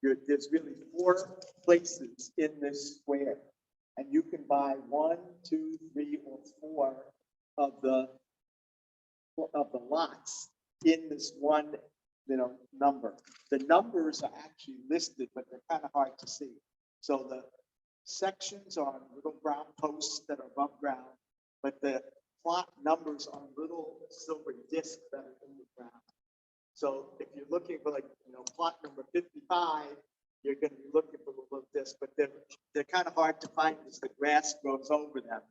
there's really 4 places in this square, and you can buy 1, 2, 3, or 4 of the lots in this one, number. The numbers are actually listed, but they're kind of hard to see. So the sections are on little brown posts that are above ground, but the plot numbers are little silver discs that are in the ground. So if you're looking for plot number 55, you're going to be looking for the little disc, but they're kind of hard to find because the grass grows over them.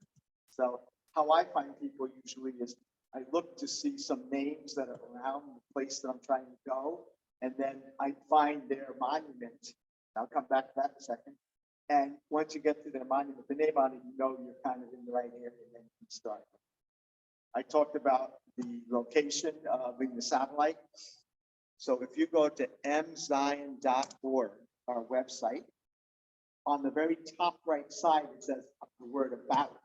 So how I find people usually is I look to see some names that are around the place that I'm trying to go, and then I find their monument. I'll come back to that in a second. And once you get to their monument, the name on it, you're kind of in the right area, and then you can start. I talked about the location of the satellite. So if you go to mzion.org, our website, on the very top right side, it says the word about.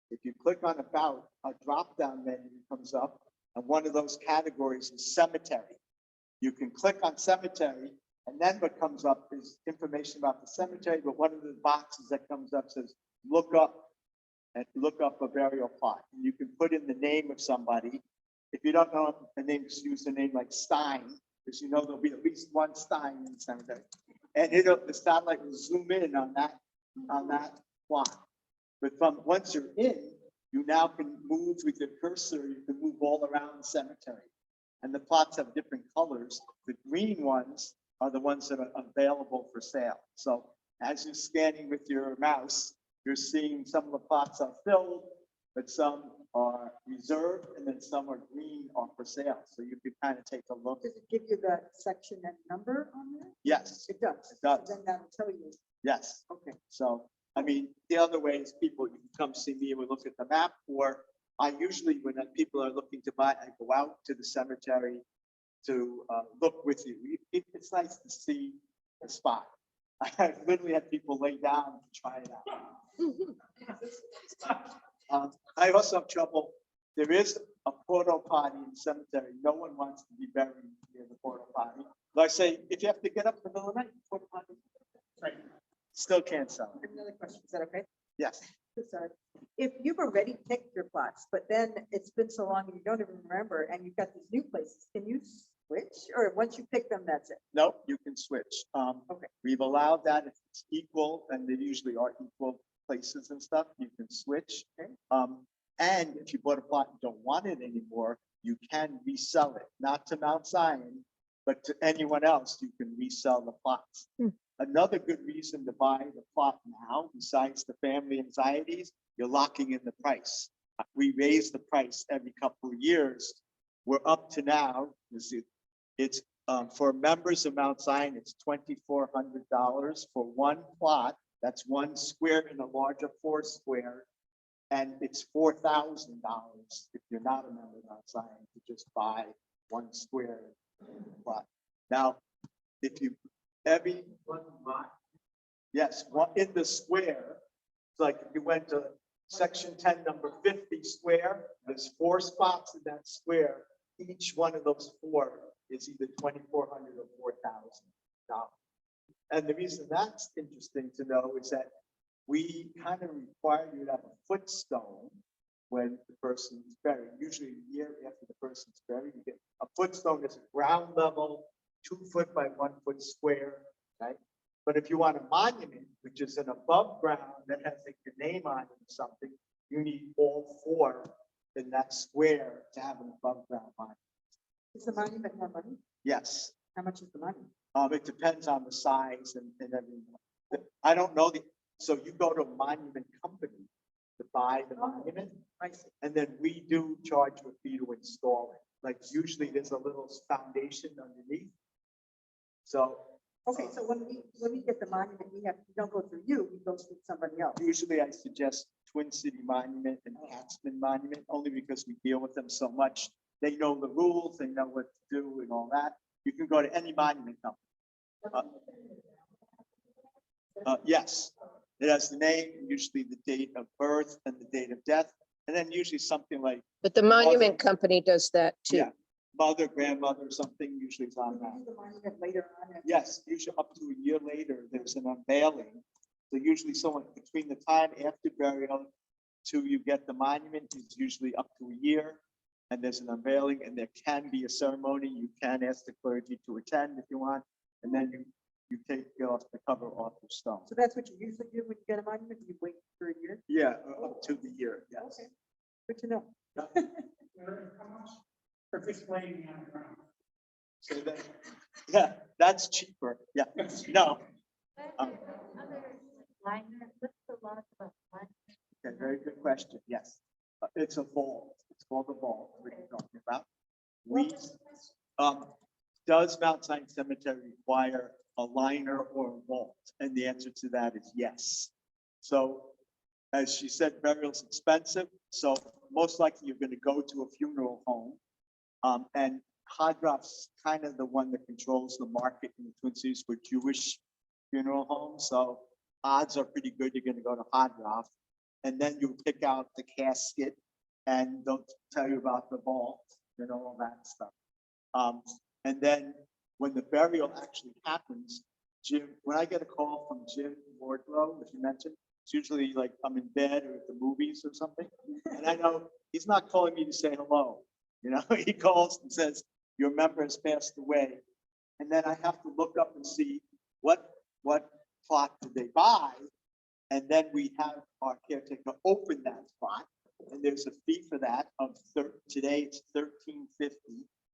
If you click on about, a drop-down menu comes up, and one of those categories is cemetery. You can click on cemetery, and then what comes up is information about the cemetery, but one of the boxes that comes up says, look up a burial plot. And you can put in the name of somebody. If you don't know the name, just use a name like Stein, because there'll be at least one Stein in the cemetery. And the satellite will zoom in on that plot. But once you're in, you now can move with your cursor, you can move all around the cemetery. And the plots have different colors. The green ones are the ones that are available for sale. So as you're scanning with your mouse, you're seeing some of the plots are filled, but some are reserved, and then some are green or for sale. So you can kind of take a look. Does it give you the section and number on there? Yes. It does. It does. So then that'll tell you. Yes. Okay. So, the other way is you can come see me and we look at the map, or I usually, when people are looking to buy, I go out to the cemetery to look with you. It's nice to see the spot. I literally had people lay down to try it out. I also have trouble. There is a porta potty in the cemetery. No one wants to be buried near the porta potty. But I say, if you have to get up in the middle of the night, porta potty. Right. Still can't sell. I have another question. Is that okay? Yes. Sorry. If you've already picked your plots, but then it's been so long and you don't even remember, and you've got these new places, can you switch? Or once you pick them, that's it? No, you can switch. Okay. We've allowed that if it's equal, and they usually are equal places and stuff, you can switch. Okay. And if you bought a plot and don't want it anymore, you can resell it, not to Mount Zion, but to anyone else, you can resell the plots. Another good reason to buy the plot now, besides the family anxieties, you're locking in the price. We raise the price every couple of years. We're up to now, it's for members of Mount Zion, it's $2,400 for one plot. That's one square in a larger 4 square. And it's $4,000 if you're not a member of Mount Zion to just buy 1 square plot. Now, if you yes, one in the square, it's like if you went to section 10, number 50 square, there's 4 spots in that square. Each one of those 4 is either $2,400 or $4,000. And the reason that's interesting to know is that we kind of require you to have a footstone when the person is buried. Usually a year after the person's buried, you get a footstone that's a ground level, 2 foot by 1 foot square, right? But if you want a monument, which is an above ground that has like your name on it or something, you need all 4 in that square to have an above ground monument. Is the monument more money? Yes. How much is the monument? It depends on the size and everything. I don't know so you go to a monument company to buy the monument, I see. and then we do charge a fee to install it. Like usually there's a little foundation underneath. So Okay, so when we get the monument, we don't go through you, we go through somebody else. usually I suggest Twin City Monument and Katzman Monument, only because we deal with them so much. They know the rules, they know what to do and all that. You can go to any monument company. Yes, it has the name, usually the date of birth and the date of death, and then usually something like, But the monument company does that too. yeah, mother, grandmother, something usually is on that. Do the monument later on. Yes, usually up to a year later, there's an unveiling. So usually someone between the time after burial to you get the monument is usually up to a year. And there's an unveiling and there can be a ceremony. You can ask the clergy to attend if you want. And then you take off the cover off the stone. So that's what you usually do when you get a monument, you wait for a year? Yeah, up to the year, yes. Okay, good to know. For just laying on the ground. So then, yeah, that's cheaper. Yeah, no. Okay, very good question. Yes. It's a vault. It's called a vault, what you're talking about. We, does Mount Zion Cemetery require a liner or a vault? And the answer to that is yes. So as she said, burial's expensive. So most likely you're going to go to a funeral home. And Hadrof's kind of the one that controls the market in the Twin Cities for Jewish funeral homes. So odds are pretty good you're going to go to Hadrof. And then you pick out the casket and they'll tell you about the vault and all that stuff. And then when the burial actually happens, Jim, when I get a call from Jim Wardlow, as you mentioned, it's usually like I'm in bed or at the movies or something. And I know he's not calling me to say hello. You know, he calls and says, your member has passed away. And then I have to look up and see what plot did they buy. And then we have our caretaker open that plot. And there's a fee for that of today it's $1,350,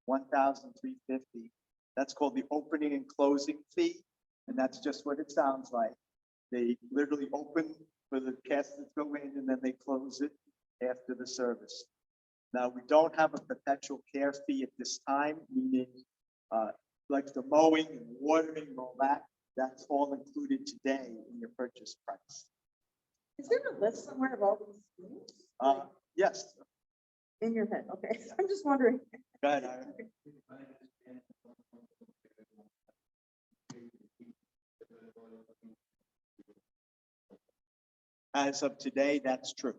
$1,350. That's called the opening and closing fee. And that's just what it sounds like. They literally open for the caskets to go in and then they close it after the service. Now, we don't have a perpetual care fee at this time, meaning like the mowing and watering and all that, that's all included today in your purchase price. Is there a list somewhere of all these things? Yes. In your head, okay. I'm just wondering. Go ahead, Ira. As of today, that's true.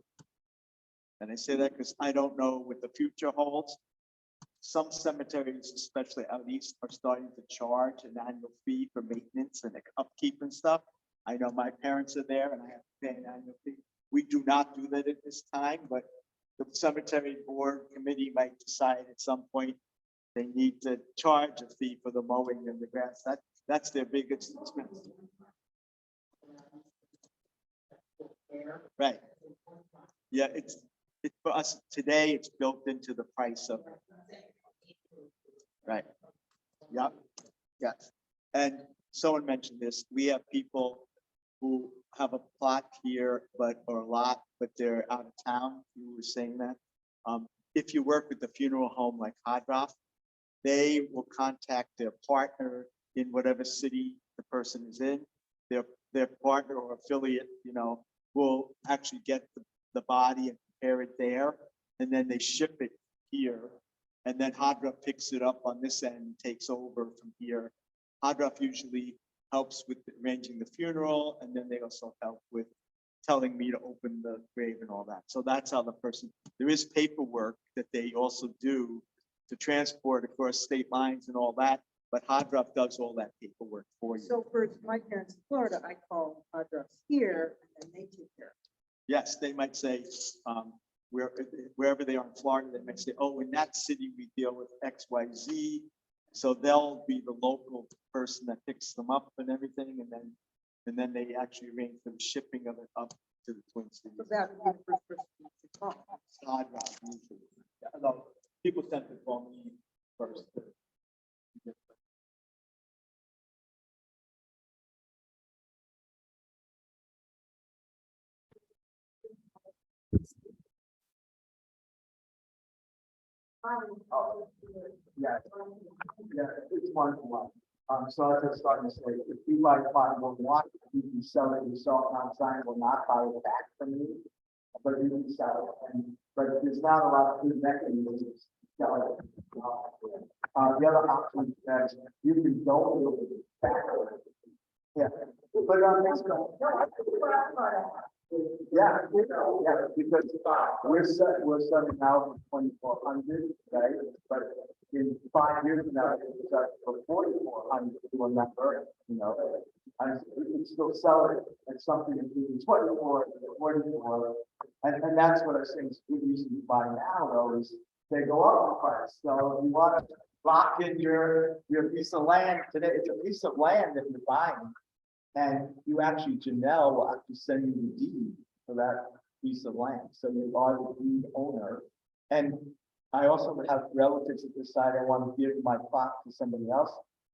And I say that because I don't know what the future holds. Some cemeteries, especially out east, are starting to charge an annual fee for maintenance and upkeep and stuff. I know my parents are there and I have to pay an annual fee. We do not do that at this time, but the cemetery board committee might decide at some point they need to charge a fee for the mowing and the grass. That's their biggest expense. Right. Yeah, it's for us today, it's built into the price of it. Right. Yep. Yes. And someone mentioned this. We have people who have a plot here, or a lot, but they're out of town. You were saying that. If you work with the funeral home like Hadrof, they will contact their partner in whatever city the person is in. Their partner or affiliate, will actually get the body and prepare it there, and then they ship it here. And then Hadrof picks it up on this end and takes over from here. Hadrof usually helps with arranging the funeral, and then they also help with telling me to open the grave and all that. So that's how the person, there is paperwork that they also do to transport across state lines and all that, but Hadrof does all that paperwork for you. So for my parents in Florida, I call address here and then they take care. Yes, they might say, wherever they are in Florida, they might say, oh, in that city, we deal with X, Y, Z. So they'll be the local person that picks them up and everything. And then they actually arrange for the shipping of it up to the Twin Cities. So that would be the first person to call. Hadrof usually. Yeah, although people tend to call me first. Yeah, it's one to one. So as I was starting to say, if you buy a plot will want, you can sell it yourself. Mount Zion will not buy it back from you, but you can sell it. But there's not a lot of good mechanisms to sell it. The other option is you can donate it back. Yeah, but next go. Yeah, because we're selling out for 2,400, right? But in 5 years from now, it's got for 4,400 to a number, you know, and we can still sell it at something between 24 and 44. And that's what I think is good reason to buy now, though, is they go up in price. So if you want to lock in your piece of land today, it's a piece of land that you're buying. And you actually, Janelle will actually send you the deed for that piece of land. So you are the deed owner. And I also have relatives that decide I want to give my plot to somebody else.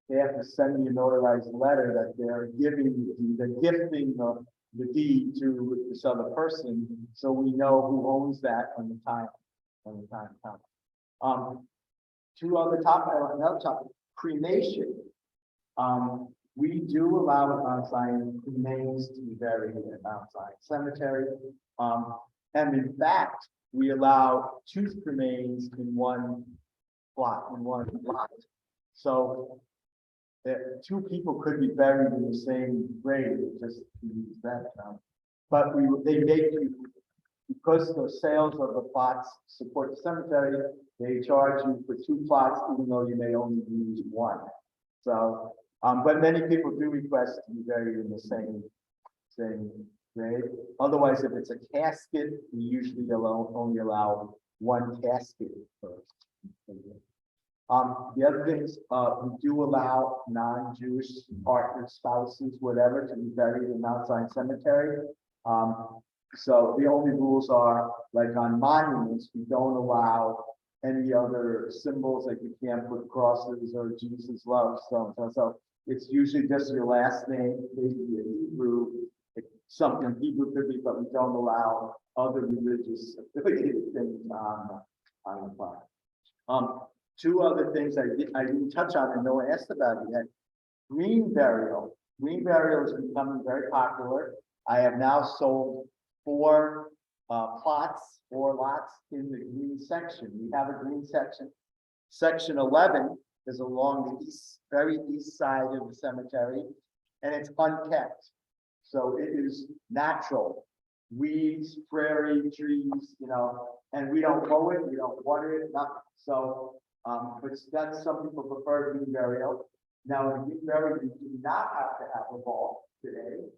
They have to send me a notarized letter that they're giving, they're gifting the deed to this other person. So we know who owns that when the time comes. Two other topic, another topic, cremation. We do allow at Mount Zion remains to be buried at Mount Zion Cemetery. And in fact, we allow two remains in one plot, in one lot. So two people could be buried in the same grave, just to use that term. But they make you, because the sales of the plots support the cemetery, they charge you for two plots, even though you may only use one. So, but many people do request to be buried in the same grave. Otherwise, if it's a casket, we usually only allow one casket first. The other thing is, we do allow non-Jewish partners, spouses, whatever, to be buried in Mount Zion Cemetery. So the only rules are, like on monuments, we don't allow any other symbols, like you can't put crosses or Jesus loves, so it's usually just your last name, maybe in Hebrew, something Hebrew could be, but we don't allow other religious affiliated things on the plaque. Two other things I didn't touch on and no one asked about it yet. Green burial. Green burial is becoming very popular. I have now sold 4 plots or lots in the green section. We have a green section. Section 11 is along the very east side of the cemetery, and it's unkept. So it is natural. Weeds, prairie, trees, you know, and we don't mow it, we don't water it, nothing. So, but that's, some people prefer green burial. Now, in green burial, you do not have to have a vault today.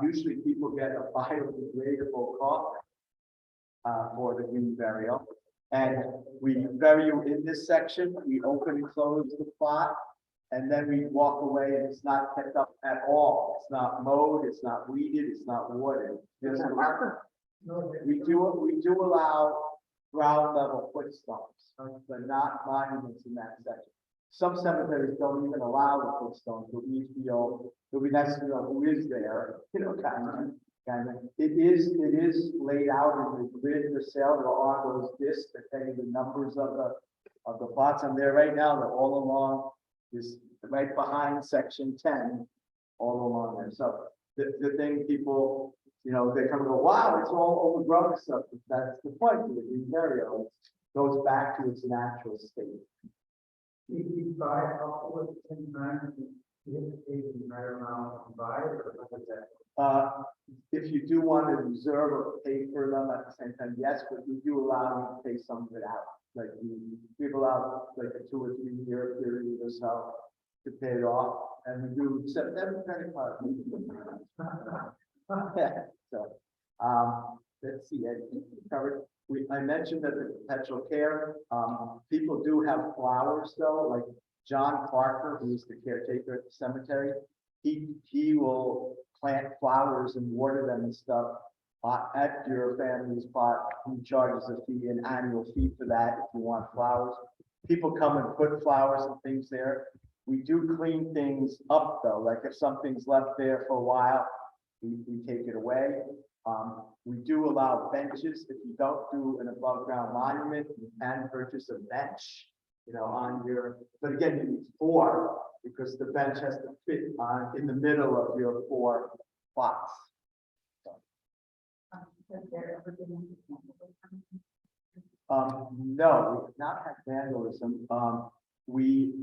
Usually people get a biodegradable coffin for the green burial. And we bury you in this section, we open and close the plot, and then we walk away, and it's not kept up at all. It's not mowed, it's not weeded, it's not watered. We do allow ground level footstones, but not monuments in that section. Some cemeteries don't even allow the footstones, but we feel it would be nice to know who is there, you know, kind of. It is laid out in the grid for sale. There are those discs that tell you the numbers of the plots. I'm there right now. They're all along this, right behind section 10, all along there. So the thing people, you know, they come and go, wow, it's all overgrown and stuff. That's the point of the green burial. It goes back to its natural state. If you buy a couple of 10 grand, you have to pay the entire amount to buy it, or what is that? If you do want to reserve or pay for them at the same time, yes, but we do allow you to pay some of it out. Like we allow like a 2 or 3 year period or so to pay it off, and we do accept every credit card. So, let's see, I think we covered. I mentioned that the perpetual care, people do have flowers though, like John Parker, who's the caretaker at the cemetery. He will plant flowers and water them and stuff at your family's plot. He charges a fee, an annual fee for that if you want flowers. People come and put flowers and things there. We do clean things up though, like if something's left there for a while, we take it away. We do allow benches. If you don't do an above ground monument, you can purchase a bench, you know, on your, but again, you need 4 because the bench has to fit in the middle of your 4 plots. No, we have not had vandalism. We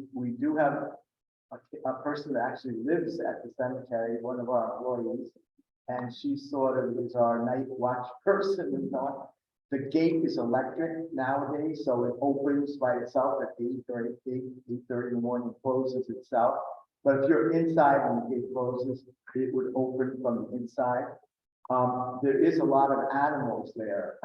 do have a person that actually lives at the cemetery, one of our employees, and she sort of is our night watch person and so on. The gate is electric nowadays, so it opens by itself at 8:30, 8:30 in the morning, closes itself. But if you're inside and the gate closes, it would open from the inside. There is a lot of animals there,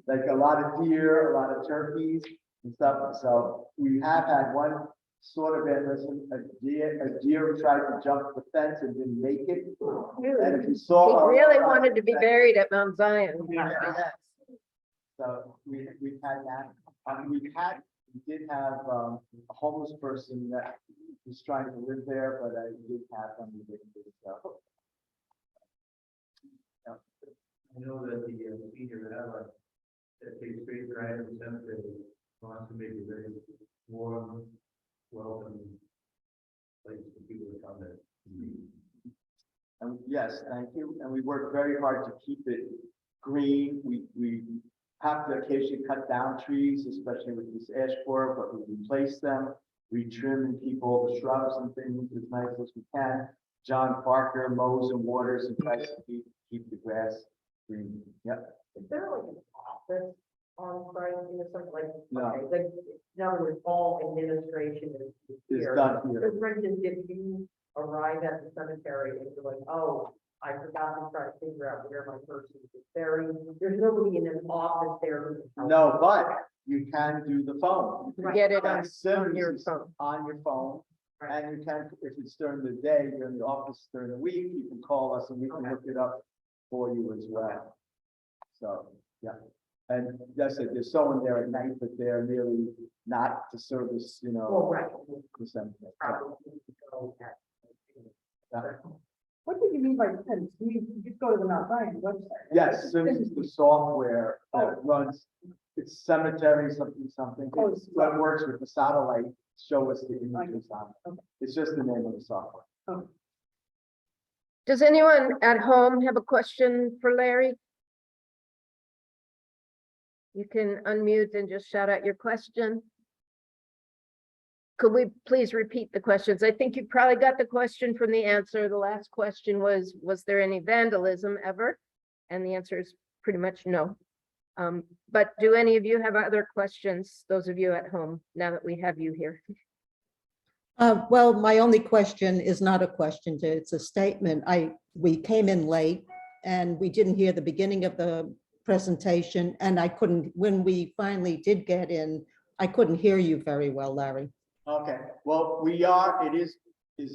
like a lot of deer, a lot of turkeys and stuff. So we have had one sort of vandalism. A deer tried to jump the fence and didn't make it. And if you saw. He really wanted to be buried at Mount Zion. So we've had that. We did have a homeless person that was trying to live there, but I did have them. We didn't do so. I know that the senior Adler that takes great pride in the cemetery wants to make a very warm, welcoming place for people to come there. And yes, thank you. And we work very hard to keep it green. We have to occasionally cut down trees, especially with this ash borer, but we replace them. We trim and keep all the shrubs and things as nice as we can. John Parker mows and waters and tries to keep the grass green. Yep. Is there like an office on site, something like? No. Okay, like, in other words, all administration is It's here. done here. Because for instance, if you arrive at the cemetery and you're like, oh, I forgot to try to figure out where my person is buried, there's nobody in an office there who can help. No, but you can do the phone. You can Get it get on Sims your is phone. On your phone. Right. And you can, if it's during the day, you're in the office during the week, you can call us and we can Okay. look it up for you as well. So, yeah. And that's it, there's someone there at night, but they're really not to service, Well, right. the cemetery. Probably go at- Yeah. What do you mean by fence? You just go to the Mount Zion website. Yes, Sims is the software that runs, it's cemetery, something, Oh, it's what works with the satellite, show us the images on it. Okay. It's just the name of the software. Does anyone at home have a question for Larry? You can unmute and just shout out your question. Could we please repeat the questions? I think you probably got the question from the answer. The last question was there any vandalism ever? And the answer is pretty much no. But do any of you have other questions, those of you at home, now that we have you here? Well, my only question is not a question, it's a statement. We came in late and we didn't hear the beginning of the presentation, and I couldn't, when we finally did get in, I couldn't hear you very well, Larry. Okay, well, is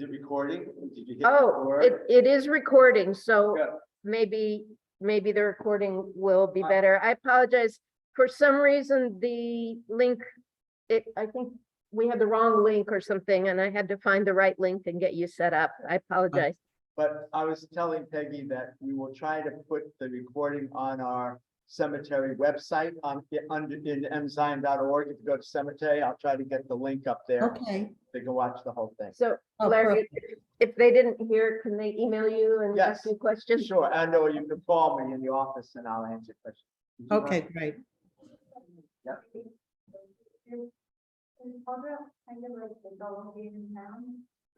it recording? Did you hit Oh, record? it is recording, so Good. maybe the recording will be better. I apologize. For some reason, the link, I think we had the wrong link or something, and I had to find the right link and get you set up. I apologize. But I was telling Peggy that we will try to put the recording on our cemetery website in mzion.org. If you go to cemetery, I'll try to get the link up there. Okay. They can watch the whole thing. So Oh, Larry, if they didn't hear, can they email you and ask Yes. you questions? Sure, and or you can call me in the office and I'll answer questions. Did you Okay, want- great.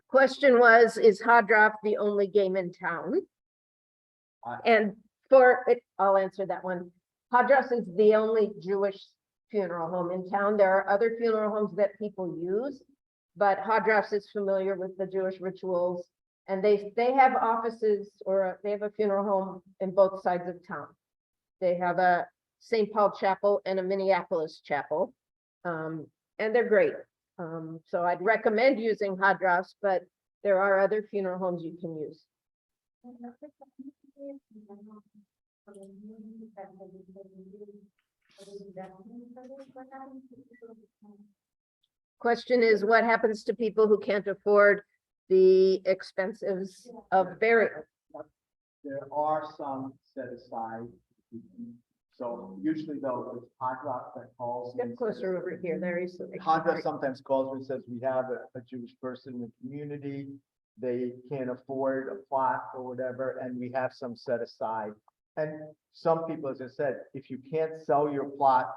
Question was, is Hadroff the only game in town? Uh, And for it, I'll answer that one. Hadroff is the only Jewish funeral home in town. There are other funeral homes that people use, but Hadroff is familiar with the Jewish rituals. And they have offices, or they have a funeral home in both sides of town. They have a St. Paul chapel and a Minneapolis chapel. And they're great. So I'd recommend using Hadross, but there are other funeral homes you can use. Question is, what happens to people who can't afford the expenses of burial? There are some set aside. So usually though, it's Hadrock that calls. Get closer over here, Larry. So they can hear Hadrock you. sometimes calls me and says, we have a Jewish person in the community. They can't afford a plot or whatever, and we have some set aside. And some people, as I said, if you can't sell your plot,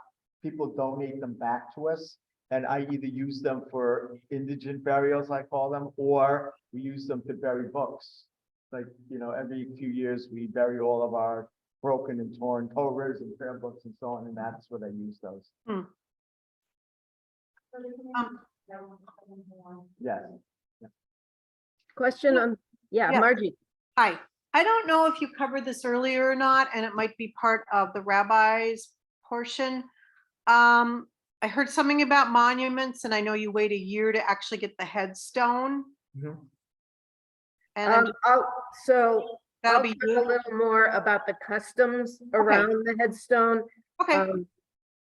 people donate them back to us. And I either use them for indigent burials, I call them, or we use them to bury books. Like, every few years, we bury all of our broken and torn Torahs and prayer books and so on, and that's what I use those. Yes. Question on, yeah, Yeah. Margie. Hi, I don't know if you covered this earlier or not, and it might be part of the rabbi's portion. I heard something about monuments, and I know you wait a year to actually get the headstone. Mhm. And I'm- So that'll I'll be talk a you. little more about the customs around the headstone. Okay,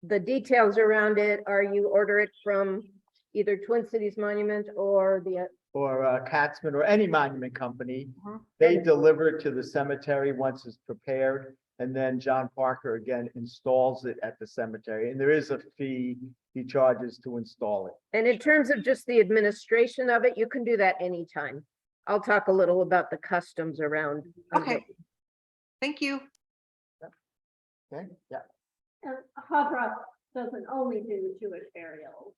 The details around it are you order it from either Twin Cities Monument or the, Or Katzman or any monument company, Mhm. they deliver it to the cemetery once it's prepared. And then John Parker again installs it at the cemetery, and there is a fee he charges to install it. and in terms of just the administration of it, you can do that anytime. I'll talk a little about the customs around. okay. Thank you. Okay, yeah. And Hadrock doesn't only do Jewish burials.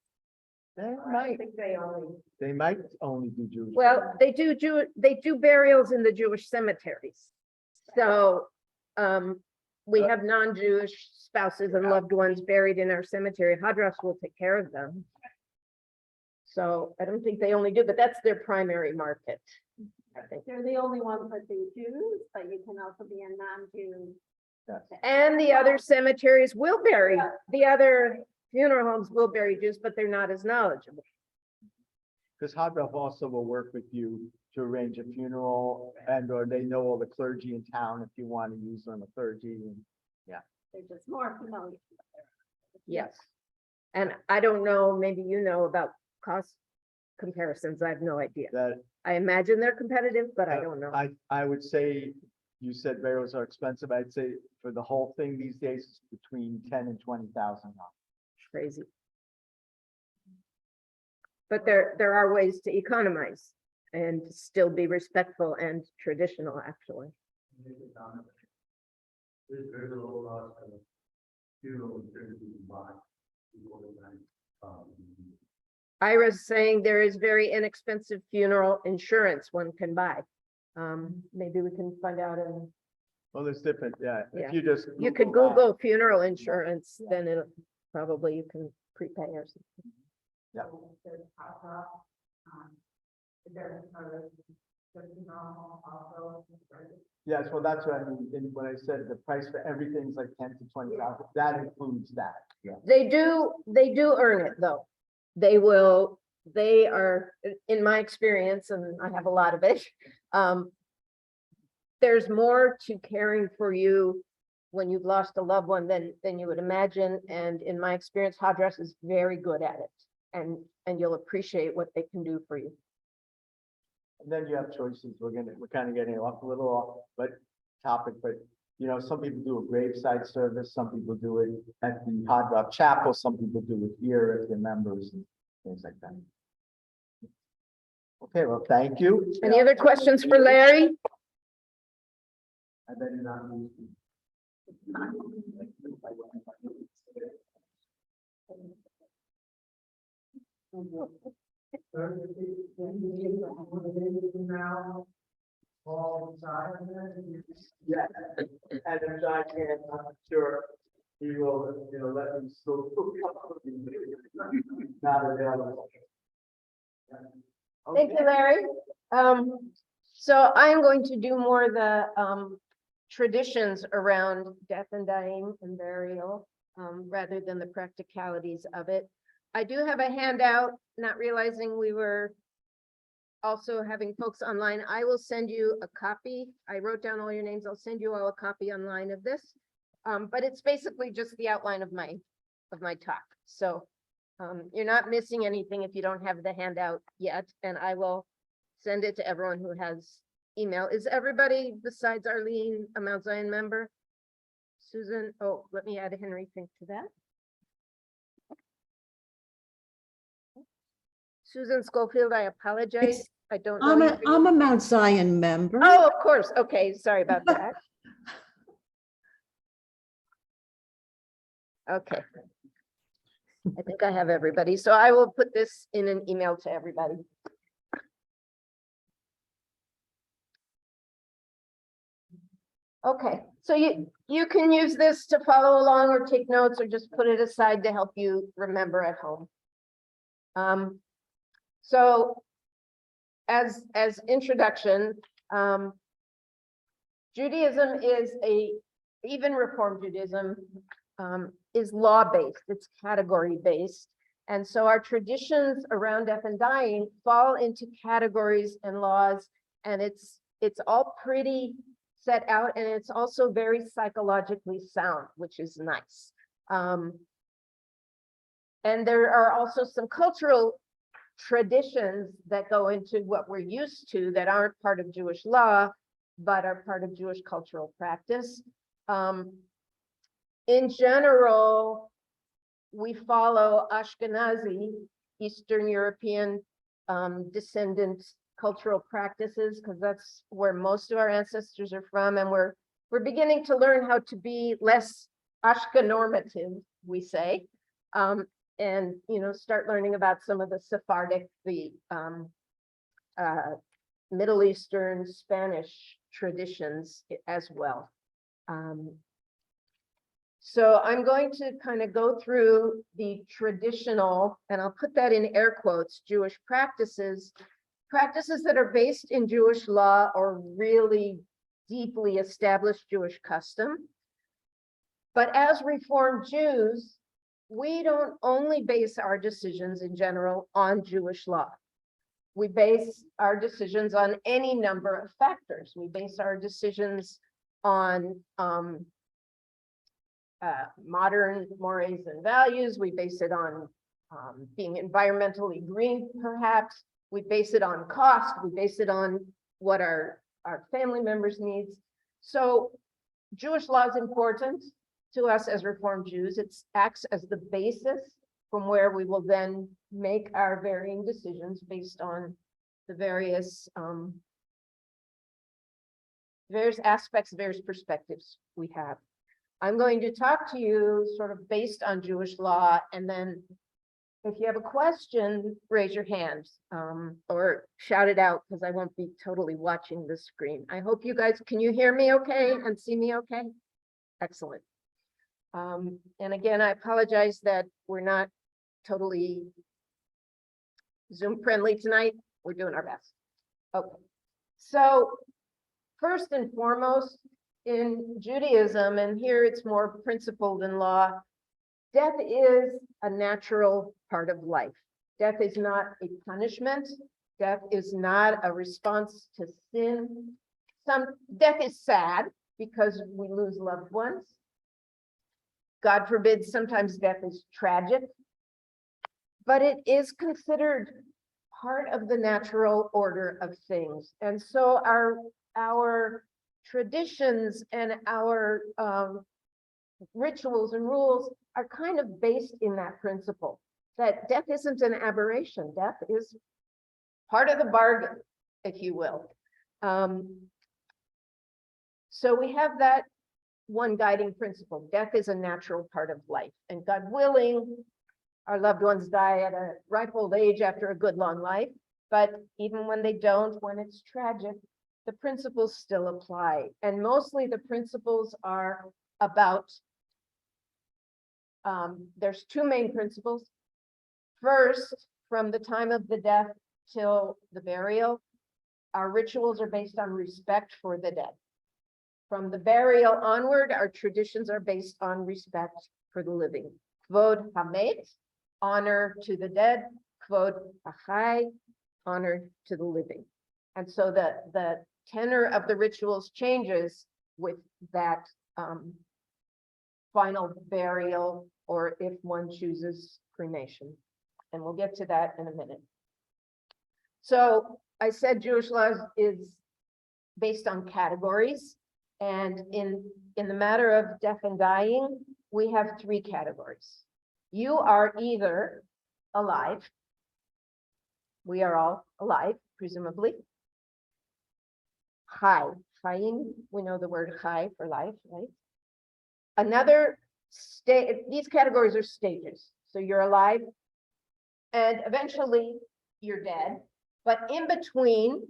I think they only. They might only do Jewish. Well, they do burials in the Jewish cemeteries. So, we have non-Jewish spouses and loved ones buried in our cemetery. Hadras will take care of them. So I don't think they only do, but that's their primary market. I think. They're the only ones that do Jews, but you can also be a non-Jew. And the other cemeteries will bury, the other funeral homes will bury Jews, but they're not as knowledgeable. Because Hadroff also will work with you to arrange a funeral, and or they know all the clergy in town if you want to use them, a clergy. And They're just more familiar. Yes. And I don't know, maybe you know about cost comparisons. I have no idea. that, I imagine they're competitive, but I don't know. I would say, you said burials are expensive. I'd say for the whole thing these days, it's between 10 and 20,000. Crazy. But there are ways to economize and still be respectful and traditional, actually. There's very little cost of funeral insurance you can buy. before the time, Ira's saying there is very inexpensive funeral insurance one can buy. Maybe we can find out and Well, there's different, yeah. Yeah. If you just. you could that. Google funeral insurance, then it'll probably you can prepay or something. Yes, well, that's what I mean, and when I said the price for everything's like 10 to 20,000, that includes that. Yeah. They do earn it though. They are, in my experience, and I have a lot of it. There's more to caring for you when you've lost a loved one than you would imagine. And in my experience, Hadras is very good at it. And you'll appreciate what they can do for you. And then you have choices. We're kind of getting off a little off, but you know, some people do a graveside service, some people do it at the Hard Rock Chapel, some people do it here as their members and things like that. Okay, well, thank you. Any other questions for Larry? I better not lose you. Yeah, and if I can, I'm sure he will, you know, let me still. Not available. Thank you, Larry. So I'm going to do more the traditions around death and dying and burial, rather than the practicalities of it. I do have a handout, not realizing we were also having folks online. I will send you a copy. I wrote down all your names. I'll send you all a copy online of this. But it's basically just the outline of my talk. So you're not missing anything if you don't have the handout yet, and I will send it to everyone who has email. Is everybody besides Arlene a Mount Zion member? Susan, oh, let me add a Henry Fink to that. Susan Schofield, I apologize. I don't know. I'm a Mount Zion member. Oh, of course. Okay, sorry about that. Okay. I think I have everybody. So I will put this in an email to everybody. Okay, So you can use this to follow along or take notes or just put it aside to help you remember at home. So as introduction, Judaism is even Reform Judaism is law-based, it's category-based. And so our traditions around death and dying fall into categories and laws, and it's all pretty set out, and it's also very psychologically sound, which is nice. And there are also some cultural traditions that go into what we're used to that aren't part of Jewish law, but are part of Jewish cultural practice. In general, we follow Ashkenazi, Eastern European descendant cultural practices, because that's where most of our ancestors are from, and we're beginning to learn how to be less Ashkenormative, we say, and start learning about some of the Sephardic, the Middle Eastern, Spanish traditions as well. So I'm going to kind of go through the traditional, and I'll put that in air quotes, Jewish practices that are based in Jewish law or really deeply established Jewish custom. But as Reformed Jews, we don't only base our decisions in general on Jewish law. We base our decisions on any number of factors. We base our decisions on modern mores and values. We base it on being environmentally green, perhaps. We base it on cost. We base it on what our family members' needs. So Jewish law is important to us as Reformed Jews. It acts as the basis from where we will then make our varying decisions based on the various aspects, various perspectives we have. I'm going to talk to you sort of based on Jewish law, and then if you have a question, raise your hand or shout it out, because I won't be totally watching the screen. I hope you guys, can you hear me okay and see me okay? Excellent. And again, I apologize that we're not totally Zoom friendly tonight. We're doing our best. Okay. So first and foremost, in Judaism, and here it's more principle than law, death is a natural part of life. Death is not a punishment. Death is not a response to sin. Death is sad because we lose loved ones. God forbid, sometimes death is tragic, but it is considered part of the natural order of things. And so our traditions and our rituals and rules are kind of based in that principle, that death isn't an aberration. Death is part of the bargain, if you will. So we have that one guiding principle. Death is a natural part of life, and God willing, our loved ones die at a ripe old age after a good long life. But even when they don't, when it's tragic, the principles still apply. And mostly the principles are about, there's two main principles. First, from the time of the death till the burial, our rituals are based on respect for the dead. From the burial onward, our traditions are based on respect for the living. Kvod hamet, honor to the dead. Kvod achai, honor to the living. And so the tenor of the rituals changes with that final burial, or if one chooses cremation. And we'll get to that in a minute. So I said Jewish law is based on categories. And in the matter of death and dying, we have three categories. You are either alive. We are all alive, presumably. Chai, chayim, we know the word chai for life, right? Another state, these categories are stages. So you're alive, and eventually you're dead. But in between,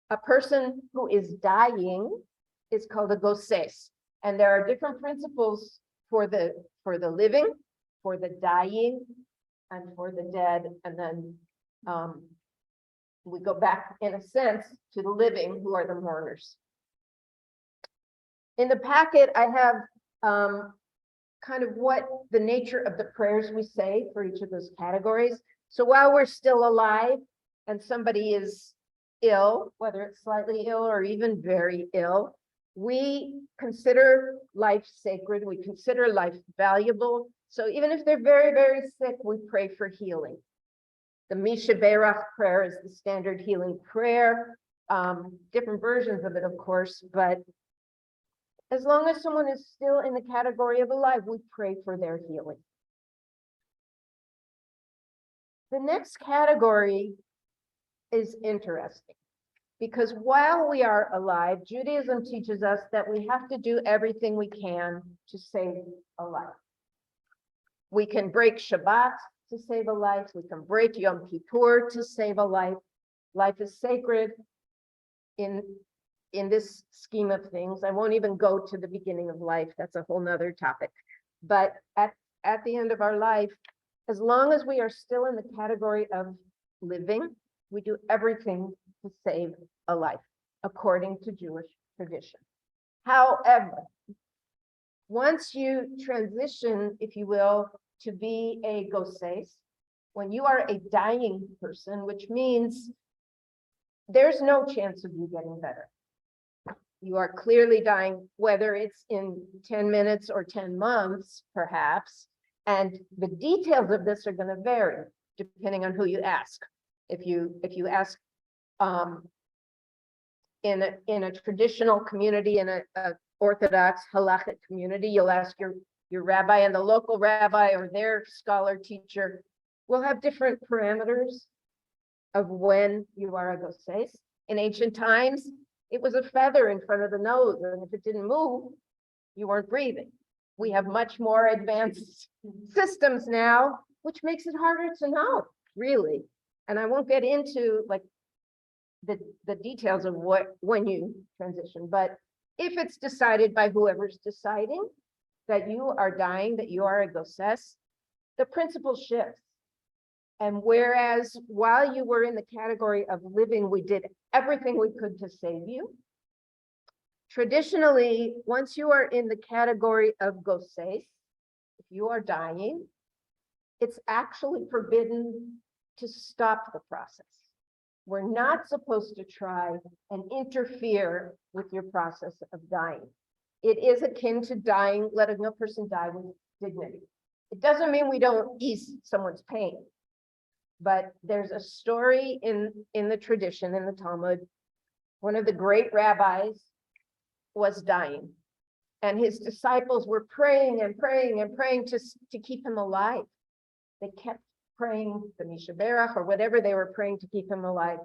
a person who is dying is called a goses. And there are different principles for the living, for the dying, and for the dead. And then we go back in a sense to the living, who are the mourners. In the packet, I have kind of what the nature of the prayers we say for each of those categories. So while we're still alive and somebody is ill, whether it's slightly ill or even very ill, we consider life sacred. We consider life valuable. So even if they're very, very sick, we pray for healing. The Misha Berach prayer is the standard healing prayer. Different versions of it, of course, but as long as someone is still in the category of alive, we pray for their healing. The next category is interesting because while we are alive, Judaism teaches us that we have to do everything we can to save a life. We can break Shabbat to save a life. We can break Yom Kippur to save a life. Life is sacred in this scheme of things. I won't even go to the beginning of life. That's a whole nother topic. But at the end of our life, as long as we are still in the category of living, we do everything to save a life, according to Jewish tradition. However, once you transition, if you will, to be a goses, when you are a dying person, which means there's no chance of you getting better. You are clearly dying, whether it's in 10 minutes or 10 months, perhaps. And the details of this are going to vary depending on who you ask. If you ask in a traditional community, in a Orthodox halachic community, you'll ask your rabbi, and the local rabbi or their scholar teacher will have different parameters of when you are a goses. In ancient times, it was a feather in front of the nose, and if it didn't move, you weren't breathing. We have much more advanced systems now, which makes it harder to know, really. And I won't get into like the details of when you transition, but if it's decided by whoever's deciding that you are dying, that you are a goses, the principle shifts. And whereas while you were in the category of living, we did everything we could to save you. Traditionally, once you are in the category of goses, if you are dying, it's actually forbidden to stop the process. We're not supposed to try and interfere with your process of dying. It is akin to dying, letting a person die with dignity. It doesn't mean we don't ease someone's pain. But there's a story in the tradition, in the Talmud. One of the great rabbis was dying, and his disciples were praying and praying and praying to keep him alive. They kept praying the Misha Berach or whatever they were praying to keep him alive.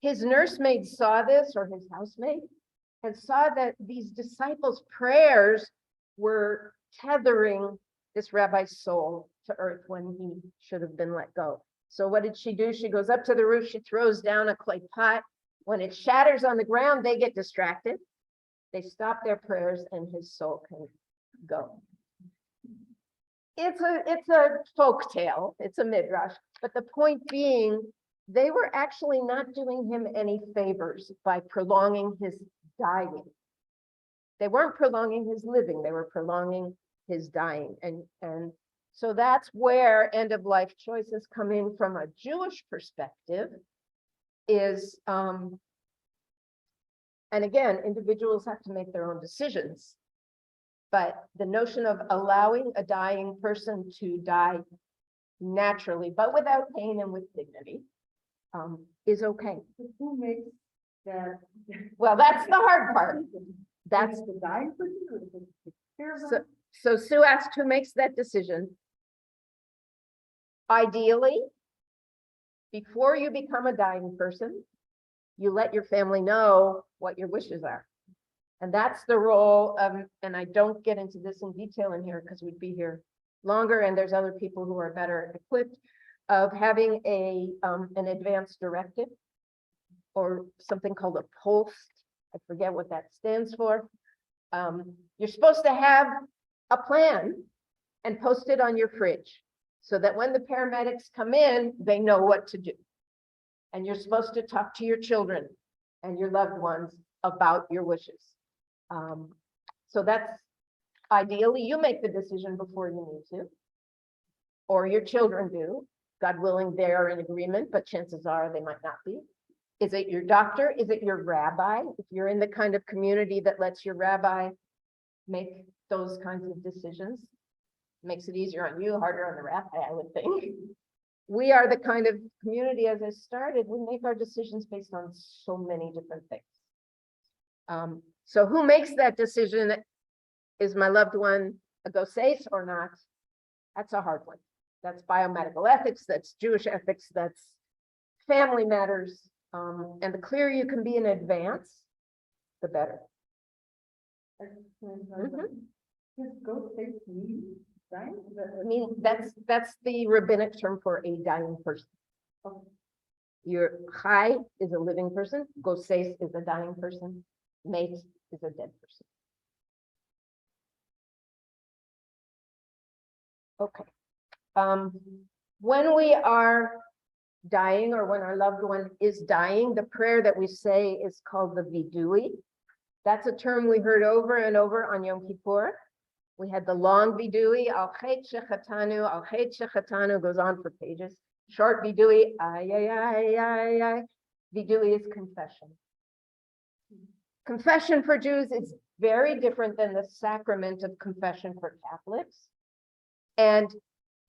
His nursemaid saw this, or his housemaid, and saw that these disciples' prayers were tethering this rabbi's soul to earth when he should have been let go. So what did she do? She goes up to the roof, she throws down a clay pot. When it shatters on the ground, they get distracted. They stop their prayers and his soul can go. It's a folk tale, it's a midrash, but the point being, they were actually not doing him any favors by prolonging his dying. They weren't prolonging his living, they were prolonging his dying. And so that's where end of life choices come in from a Jewish perspective is, and again, individuals have to make their own decisions. But the notion of allowing a dying person to die naturally, but without pain and with dignity, is okay. Who makes that? Well, that's the hard part. That's the dying person? so Sue asked who makes that decision. Ideally, before you become a dying person, you let your family know what your wishes are. And that's the role of, and I don't get into this in detail in here because we'd be here longer and there's other people who are better equipped, of having an advance directive or something called a post. I forget what that stands for. You're supposed to have a plan and post it on your fridge so that when the paramedics come in, they know what to do. And you're supposed to talk to your children and your loved ones about your wishes. So that's ideally, you make the decision before you need to, or your children do. God willing, they're in agreement, but chances are they might not be. Is it your doctor? Is it your rabbi? If you're in the kind of community that lets your rabbi make those kinds of decisions, makes it easier on you, harder on the rabbi, I would think. We are the kind of community, as I started, we make our decisions based on so many different things. So who makes that decision? Is my loved one a gosais or not? That's a hard one. That's biomedical ethics, that's Jewish ethics, that's family matters. And the clearer you can be in advance, the better. I mean, that's the rabbinic term for a dying person. Your chai is a living person, gosais is a dying person, mate is a dead person. Okay. When we are dying or when our loved one is dying, the prayer that we say is called the vidui. That's a term we heard over and over on Yom Kippur. We had the long vidui, al chet shechatanu, goes on for pages. Short vidui, ay, ay, ay, ay, ay. Vidui is confession. Confession for Jews is very different than the sacrament of confession for Catholics. And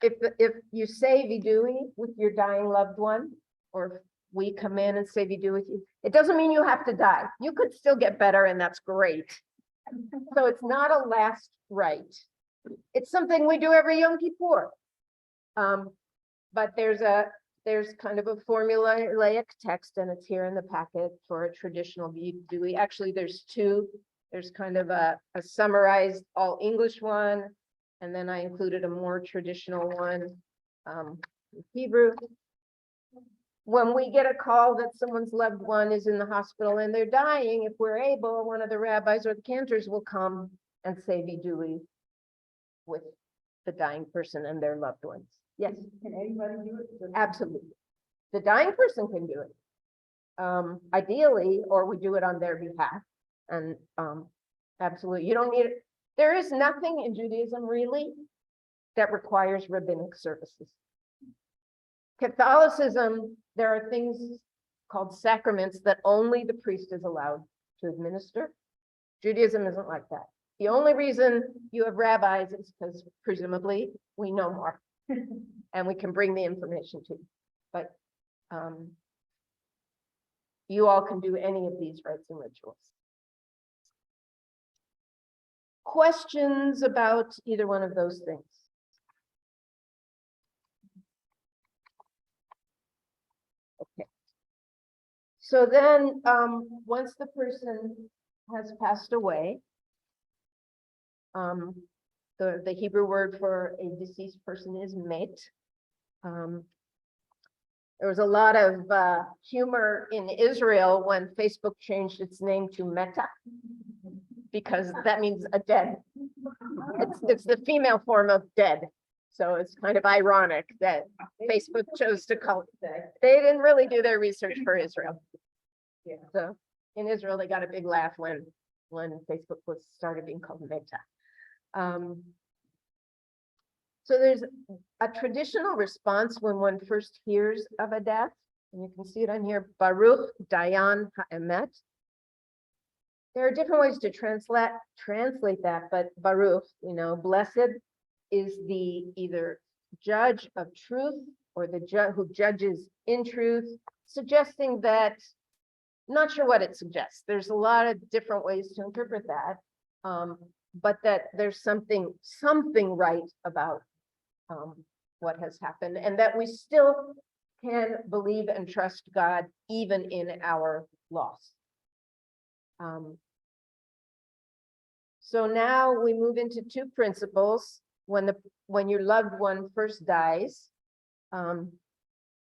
if you say vidui with your dying loved one, or if we come in and say vidui with you, it doesn't mean you have to die. You could still get better, and that's great. So it's not a last rite. It's something we do every Yom Kippur. But there's kind of a formulaic text, and it's here in the packet for a traditional vidui. Actually, there's two. There's kind of a summarized all English one, and then I included a more traditional one, in Hebrew. When we get a call that someone's loved one is in the hospital and they're dying, if we're able, one of the rabbis or the cantors will come and say vidui with the dying person and their loved ones. Yes. Can anybody do it? Absolutely. The dying person can do it. Ideally, or we do it on their behalf. And absolutely, you don't need it. There is nothing in Judaism really that requires rabbinic services. Catholicism, there are things called sacraments that only the priest is allowed to administer. Judaism isn't like that. The only reason you have rabbis is because presumably we know more and we can bring the information to you. But you all can do any of these rites and rituals. Questions about either one of those things? Okay. So then, once the person has passed away, the Hebrew word for a deceased person is met. There was a lot of humor in Israel when Facebook changed its name to Meta, because that means a dead. It's the female form of dead. So it's kind of ironic that Facebook chose to call it. They didn't really do their research for Israel. Yeah. So in Israel, they got a big laugh when Facebook started being called Meta. So there's a traditional response when one first hears of a death, and you can see it on here, Baruch Dayan Ha'emet. There are different ways to translate that, but Baruch, blessed is the either judge of truth or the judge who judges in truth, suggesting that, not sure what it suggests. There's a lot of different ways to interpret that, but that there's something right about what has happened, and that we still can believe and trust God even in our loss. So now we move into two principles when your loved one first dies, or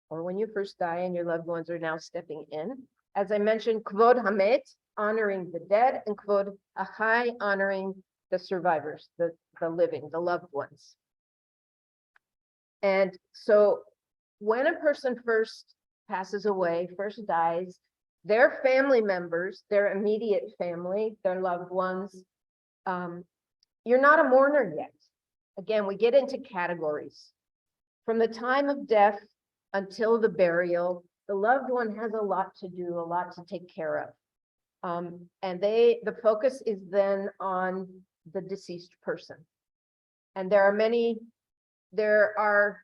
when you first die and your loved ones are now stepping in. As I mentioned, Kvod Hamet, honoring the dead, and kvod achai, honoring the survivors, the living, the loved ones. And so when a person first passes away, first dies, their family members, their immediate family, their loved ones, you're not a mourner yet. Again, we get into categories. From the time of death until the burial, the loved one has a lot to do, a lot to take care of. And the focus is then on the deceased person. And there are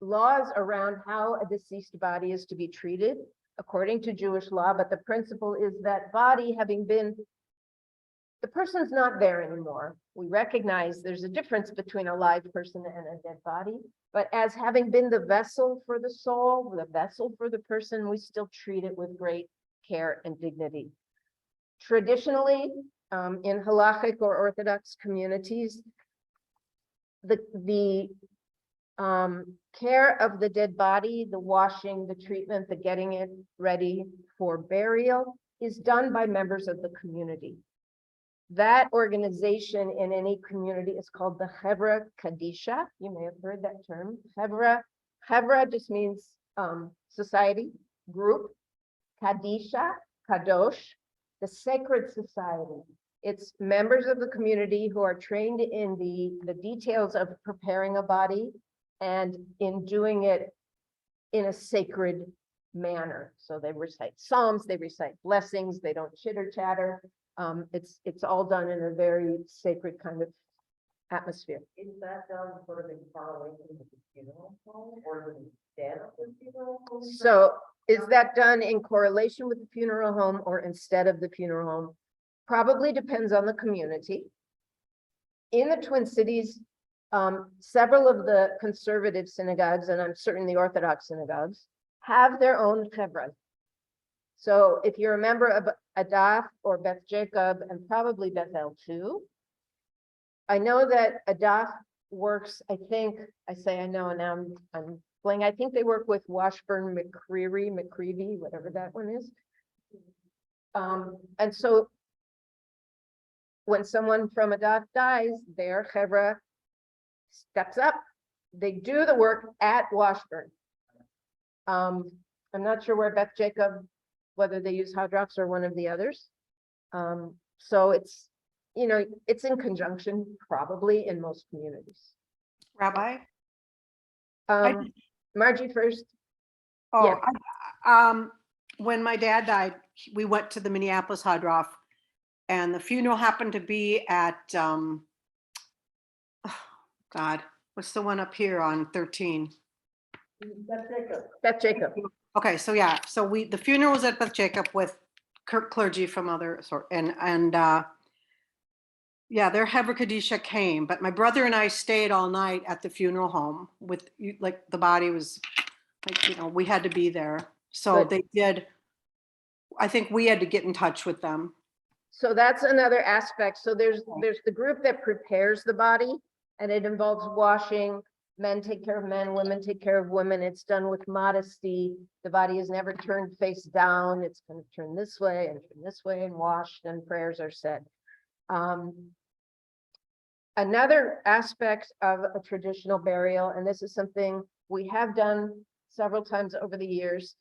laws around how a deceased body is to be treated according to Jewish law, but the principle is that body having been, the person's not there anymore. We recognize there's a difference between a live person and a dead body, but as having been the vessel for the soul, the vessel for the person, we still treat it with great care and dignity. Traditionally, in halachic or Orthodox communities, the care of the dead body, the washing, the treatment, the getting it ready for burial is done by members of the community. That organization in any community is called the Chevra Kadisha. You may have heard that term. Chevra just means society, group. Kadisha, Kadosh, the sacred society. It's members of the community who are trained in the details of preparing a body and in doing it in a sacred manner. So they recite psalms, they recite blessings, they don't chitter chatter. It's all done in a very sacred kind of atmosphere. Is that done sort of in correlation with the funeral home or instead of the funeral home? So is that done in correlation with the funeral home or instead of the funeral home? Probably depends on the community. In the Twin Cities, several of the conservative synagogues, and I'm certain the Orthodox synagogues, have their own chevra. So if you're a member of Adaf or Beth Jacob and probably Beth El too, I know that Adaf works, I think, I say I know, and now I'm blanking. I think they work with Washburn McCreevy, whatever that one is. And so when someone from Adaf dies, their chevra steps up. They do the work at Washburn. I'm not sure where Beth Jacob, whether they use Hadrox or one of the others. So it's, you know, it's in conjunction probably in most communities. Rabbi? Margie first. Oh, yeah. When my dad died, we went to the Minneapolis Hadroff, and the funeral happened to be at, oh, God, what's the one up here on 13? Beth Jacob. Okay, so yeah, so the funeral was at Beth Jacob with clergy from other sort, and yeah, their Hebra Kadisha came, but my brother and I stayed all night at the funeral home with, like, the body was, like, you know, we had to be there. So Good. they did, I think we had to get in touch with them. So that's another aspect. So there's the group that prepares the body, and it involves washing. Men take care of men, women take care of women. It's done with modesty. The body is never turned face down. It's going to turn this way and turn this way and washed, and prayers are said. Another aspect of a traditional burial, and this is something we have done several times over the years,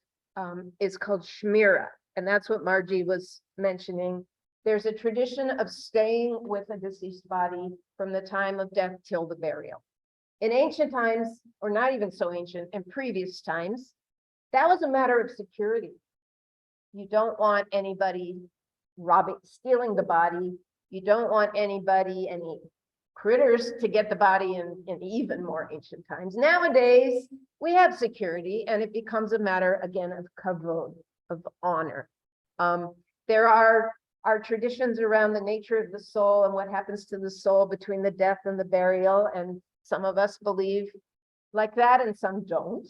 is called shmira. And that's what Margie was mentioning. There's a tradition of staying with a deceased body from the time of death till the burial. In ancient times, or not even so ancient, in previous times, that was a matter of security. You don't want anybody stealing the body. You don't want anybody, any critters, to get the body in even more ancient times. Nowadays, we have security, and it becomes a matter, again, of kavod, of honor. There are traditions around the nature of the soul and what happens to the soul between the death and the burial, and some of us believe like that and some don't.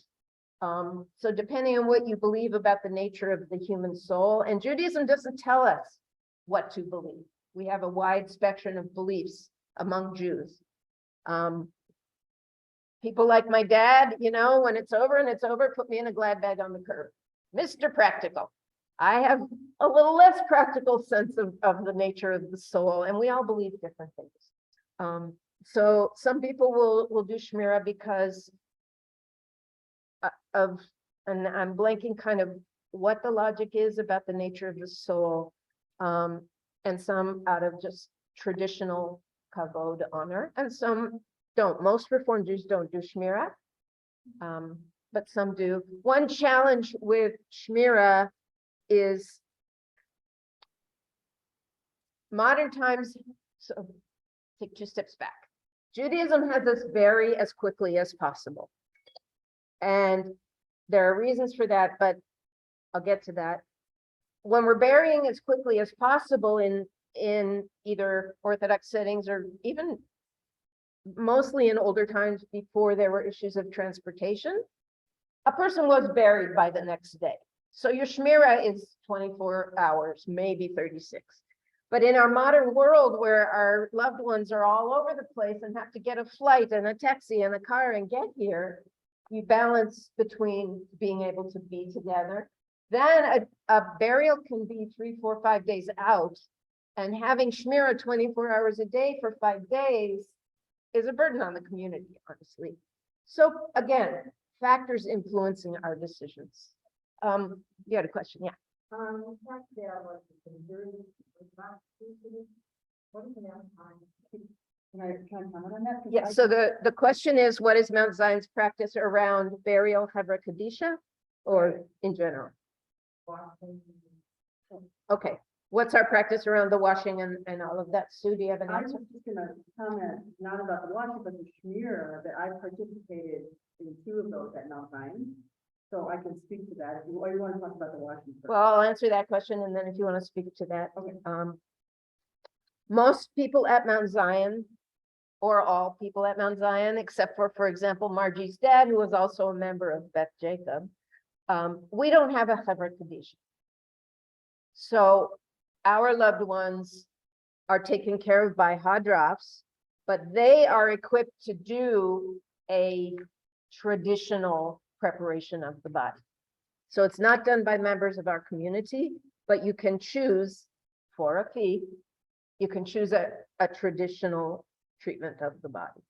So depending on what you believe about the nature of the human soul, and Judaism doesn't tell us what to believe. We have a wide spectrum of beliefs among Jews. People like my dad, you know, when it's over and it's over, put me in a glad bag on the curb. Mr. Practical. I have a little less practical sense of the nature of the soul, and we all believe different things. So some people will do Shmira because and I'm blanking kind of what the logic is about the nature of the soul, and some out of just traditional kavod honor, and some don't. Most Reform Jews don't do Shmira, but some do. One challenge with Shmira is modern times. So take 2 steps back. Judaism has us vary as quickly as possible. And there are reasons for that, but I'll get to that. When we're burying as quickly as possible in either Orthodox settings or even mostly in older times before there were issues of transportation, a person was buried by the next day. So your Shmira is 24 hours, maybe 36. But in our modern world where our loved ones are all over the place and have to get a flight and a taxi and a car and get here, you balance between being able to be together. Then a burial can be 3, 4, 5 days out, and having Shmira 24 hours a day for 5 days is a burden on the community, honestly. So again, factors influencing our decisions. You had a question, yeah. Can I comment on that? 'Cause Yeah, I- so the question is, what is Mount Zion's practice around burial, Havra Kadisha, or in general? Okay, what's our practice around the washing and all of that? Sue, do you have an I answer? was just gonna comment, not about the washing, but the Shmira, that I participated in 2 of those at Mount Zion. So I can speak to that, or you want to talk about the washing first? Well, I'll answer that question, and then if you want to speak to that. Okay. Most people at Mount Zion, or all people at Mount Zion, except for example, Margie's dad, who was also a member of Beth Jacob, we don't have a Havra Kadisha. So our loved ones are taken care of by Hadrafs, but they are equipped to do a traditional preparation of the body. So it's not done by members of our community, but you can choose for a fee, you can choose a traditional treatment of the body.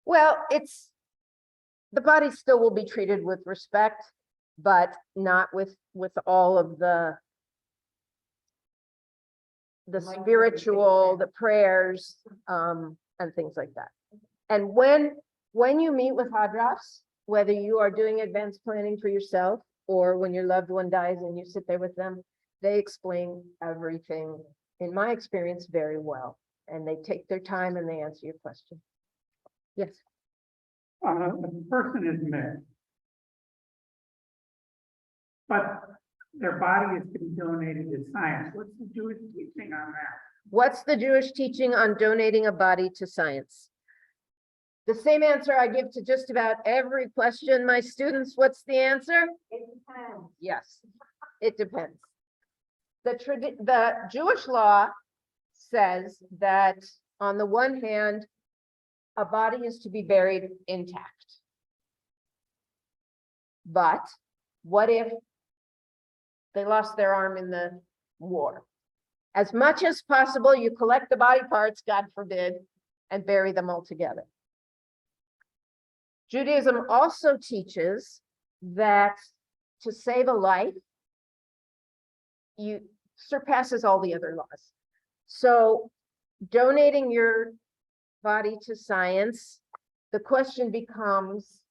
Well, the body still will be treated with respect, but not with all of the spiritual, the prayers, and things like that. And when you meet with Hadrafs, whether you are doing advanced planning for yourself or when your loved one dies and you sit there with them, they explain everything, in my experience, very well. And they take their time and they answer your question. Yes. The person is mixed, but their body has been donated to science. What's the Jewish teaching on that? What's the Jewish teaching on donating a body to science? The same answer I give to just about every question, my students. What's the answer? It depends. Yes, it depends. The Jewish law says that on the one hand, a body is to be buried intact. But what if they lost their arm in the war? As much as possible, you collect the body parts, God forbid, and bury them all together. Judaism also teaches that to save a life, you surpasses all the other laws. So donating your body to science, the question becomes,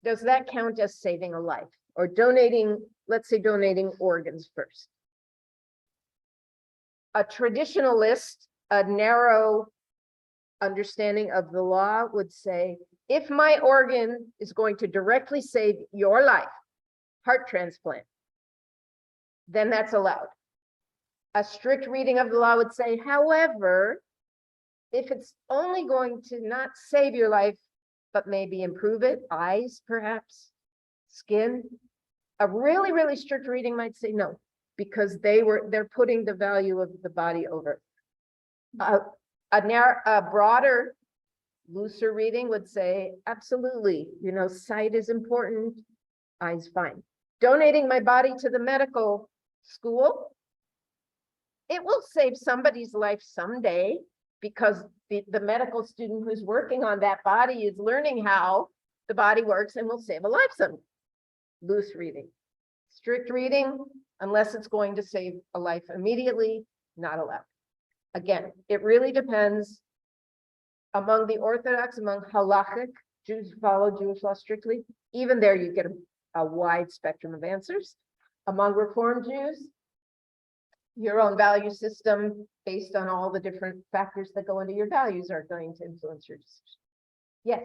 does that count as saving a life? Or donating, let's say donating organs first. A traditionalist, a narrow understanding of the law would say, if my organ is going to directly save your life, heart transplant, then that's allowed. A strict reading of the law would say, however, if it's only going to not save your life, but maybe improve it, eyes perhaps, skin, a really, really strict reading might say no, because they're putting the value of the body over. A broader, looser reading would say, absolutely, sight is important. Eyes fine. Donating my body to the medical school. It will save somebody's life someday because the medical student who's working on that body is learning how the body works and will save a life someday. Loose reading. Strict reading, unless it's going to save a life immediately, not allowed. Again, it really depends. Among the Orthodox, among halachic, Jews who follow Jewish law strictly, even there you get a wide spectrum of answers. Among Reform Jews, your own value system based on all the different factors that go into your values are going to influence your decision. Yes.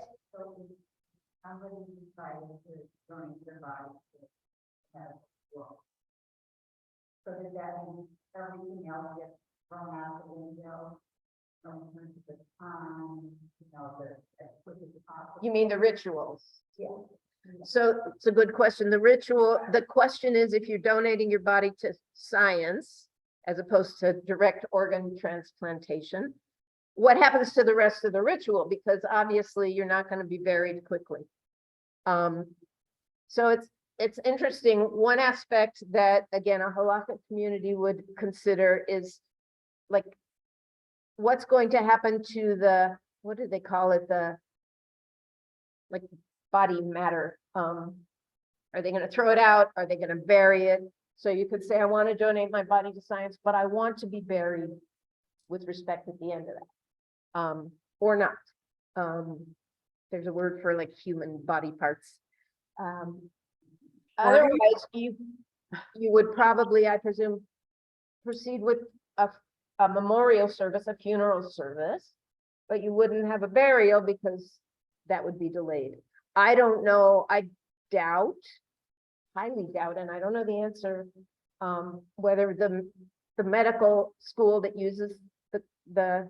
Somebody decided to join their body to have work. So does that mean everything else gets thrown out the window? From the time, as quick as possible? You mean the rituals? Yeah. So it's a good question. The question is if you're donating your body to science, as opposed to direct organ transplantation, what happens to the rest of the ritual? Because obviously you're not going to be buried quickly. So it's interesting. One aspect that, again, a halakhic community would consider is like, what's going to happen to the, what do they call it? The like body matter. Are they going to throw it out? Are they going to bury it? So you could say, I want to donate my body to science, but I want to be buried with respect at the end of that, or not. There's a word for like human body parts. Otherwise, you would probably, I presume, proceed with a memorial service, a funeral service, but you wouldn't have a burial because that would be delayed. I don't know. I doubt, highly doubt, and I don't know the answer, whether the medical school that uses the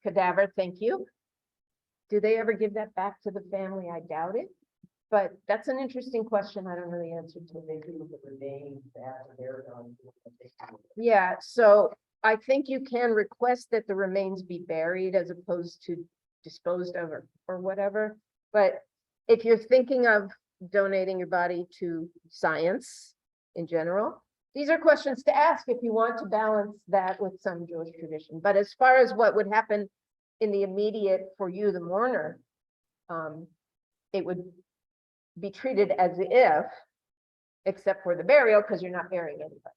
cadaver, thank you, do they ever give that back to the family? I doubt it, but that's an interesting question. I don't know the answer to it. They do the remains after they're done. Yeah, so I think you can request that the remains be buried as opposed to disposed of or whatever. But if you're thinking of donating your body to science in general, these are questions to ask if you want to balance that with some Jewish tradition. But as far as what would happen in the immediate for you, the mourner, it would be treated as if, except for the burial, because you're not burying anybody.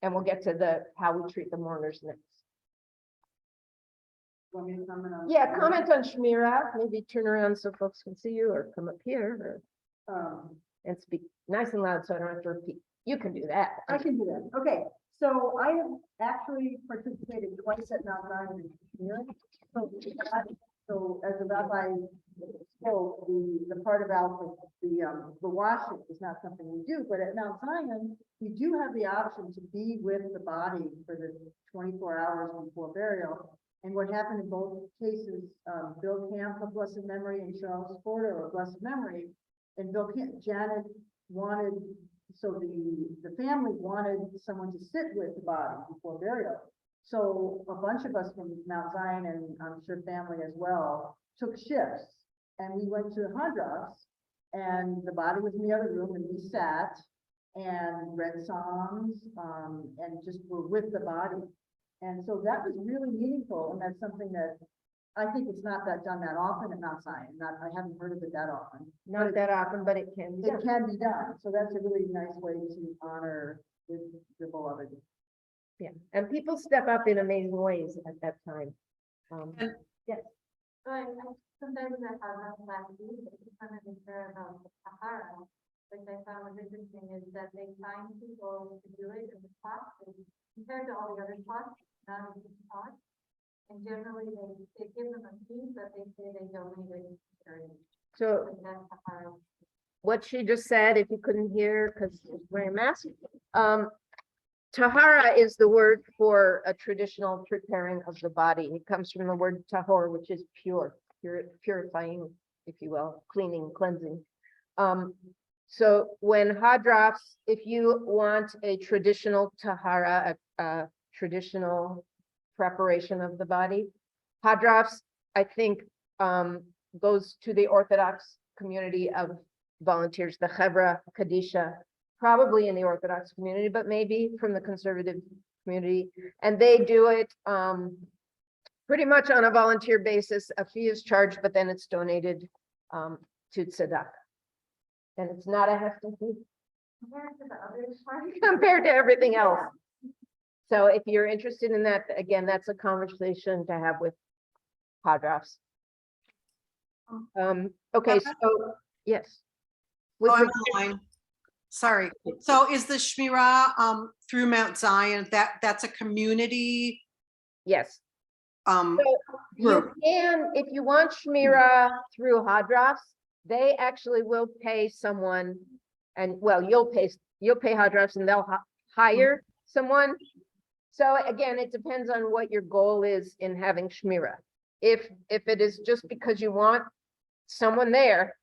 And we'll get to how we treat the mourners next. Want me to comment on? Yeah, comment on Shmira, maybe turn around so folks can see you or come up here and speak nice and loud so I don't have to repeat. You can do that. I can do that. Okay, so I have actually participated twice at Mount Zion in Kashmir. So as a rabbi spoke, the part about the washing is not something we do, but at Mount Zion, we do have the option to be with the body for the 24 hours before burial. And what happened in both cases, Bill Camp of blessed memory and Charles Porter of blessed memory, and Bill Camp, Janet wanted, so the family wanted someone to sit with the body before burial. So a bunch of us from Mount Zion, and I'm sure family as well, took shifts, and we went to the Hadras, and the body was in the other room, and we sat and read songs, and just were with the body. And so that was really meaningful, and that's something that I think it's not done that often at Mount Zion. I haven't heard of it that often. Not that often, but it can be done. It can be done. So that's a really nice way to honor the beloved. Yeah, and people step up in amazing ways at that time. Yes. Sometimes I have a last week, it's kind of infer about the Sahara, which I found was interesting, is that they find people to do it in the classes compared to all the other classes, not as taught. And generally they give them a fee, but they say they donated to charity. So That's Sahara. what she just said, if you couldn't hear because she's wearing a mask, tahara is the word for a traditional preparing of the body. It comes from the word tahor, which is purifying, if you will, cleaning, cleansing. So when Hadras, if you want a traditional tahara, a traditional preparation of the body, Hadras, I think, goes to the Orthodox community of volunteers, the Chevra Kadisha, probably in the Orthodox community, but maybe from the conservative community. And they do it pretty much on a volunteer basis. A fee is charged, but then it's donated to tzedakah. And it's not a hefty fee Compared to the others, right? compared to everything else. So if you're interested in that, again, that's a conversation to have with Hadras. Okay, so, yes. With Oh, I'm regard- online. Sorry. So is the Shmirah through Mount Zion, that's a community Yes. um So you group? can, if you want Shmira through Hadras, they actually will pay someone, and well, you'll pay Hadras and they'll hire someone. So again, it depends on what your goal is in having Shmira. If it is just because you want someone there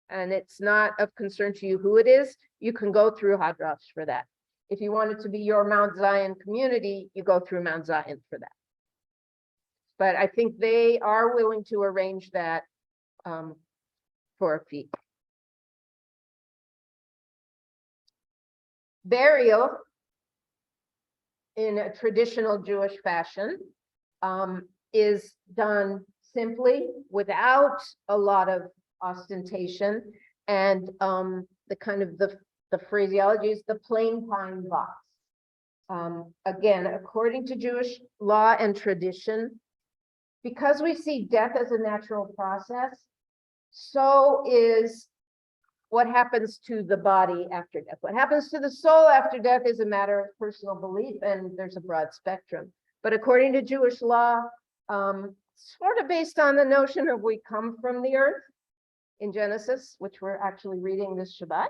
and it's not of concern to you who it is, you can go through Hadras for that. If you want it to be your Mount Zion community, you go through Mount Zion for that. But I think they are willing to arrange that for a fee. Burial in a traditional Jewish fashion is done simply without a lot of ostentation, and the kind of the phraseology is the plain pine box. Again, according to Jewish law and tradition, because we see death as a natural process, so is what happens to the body after death. What happens to the soul after death is a matter of personal belief, and there's a broad spectrum. But according to Jewish law, sort of based on the notion of we come from the earth in Genesis, which we're actually reading this Shabbat,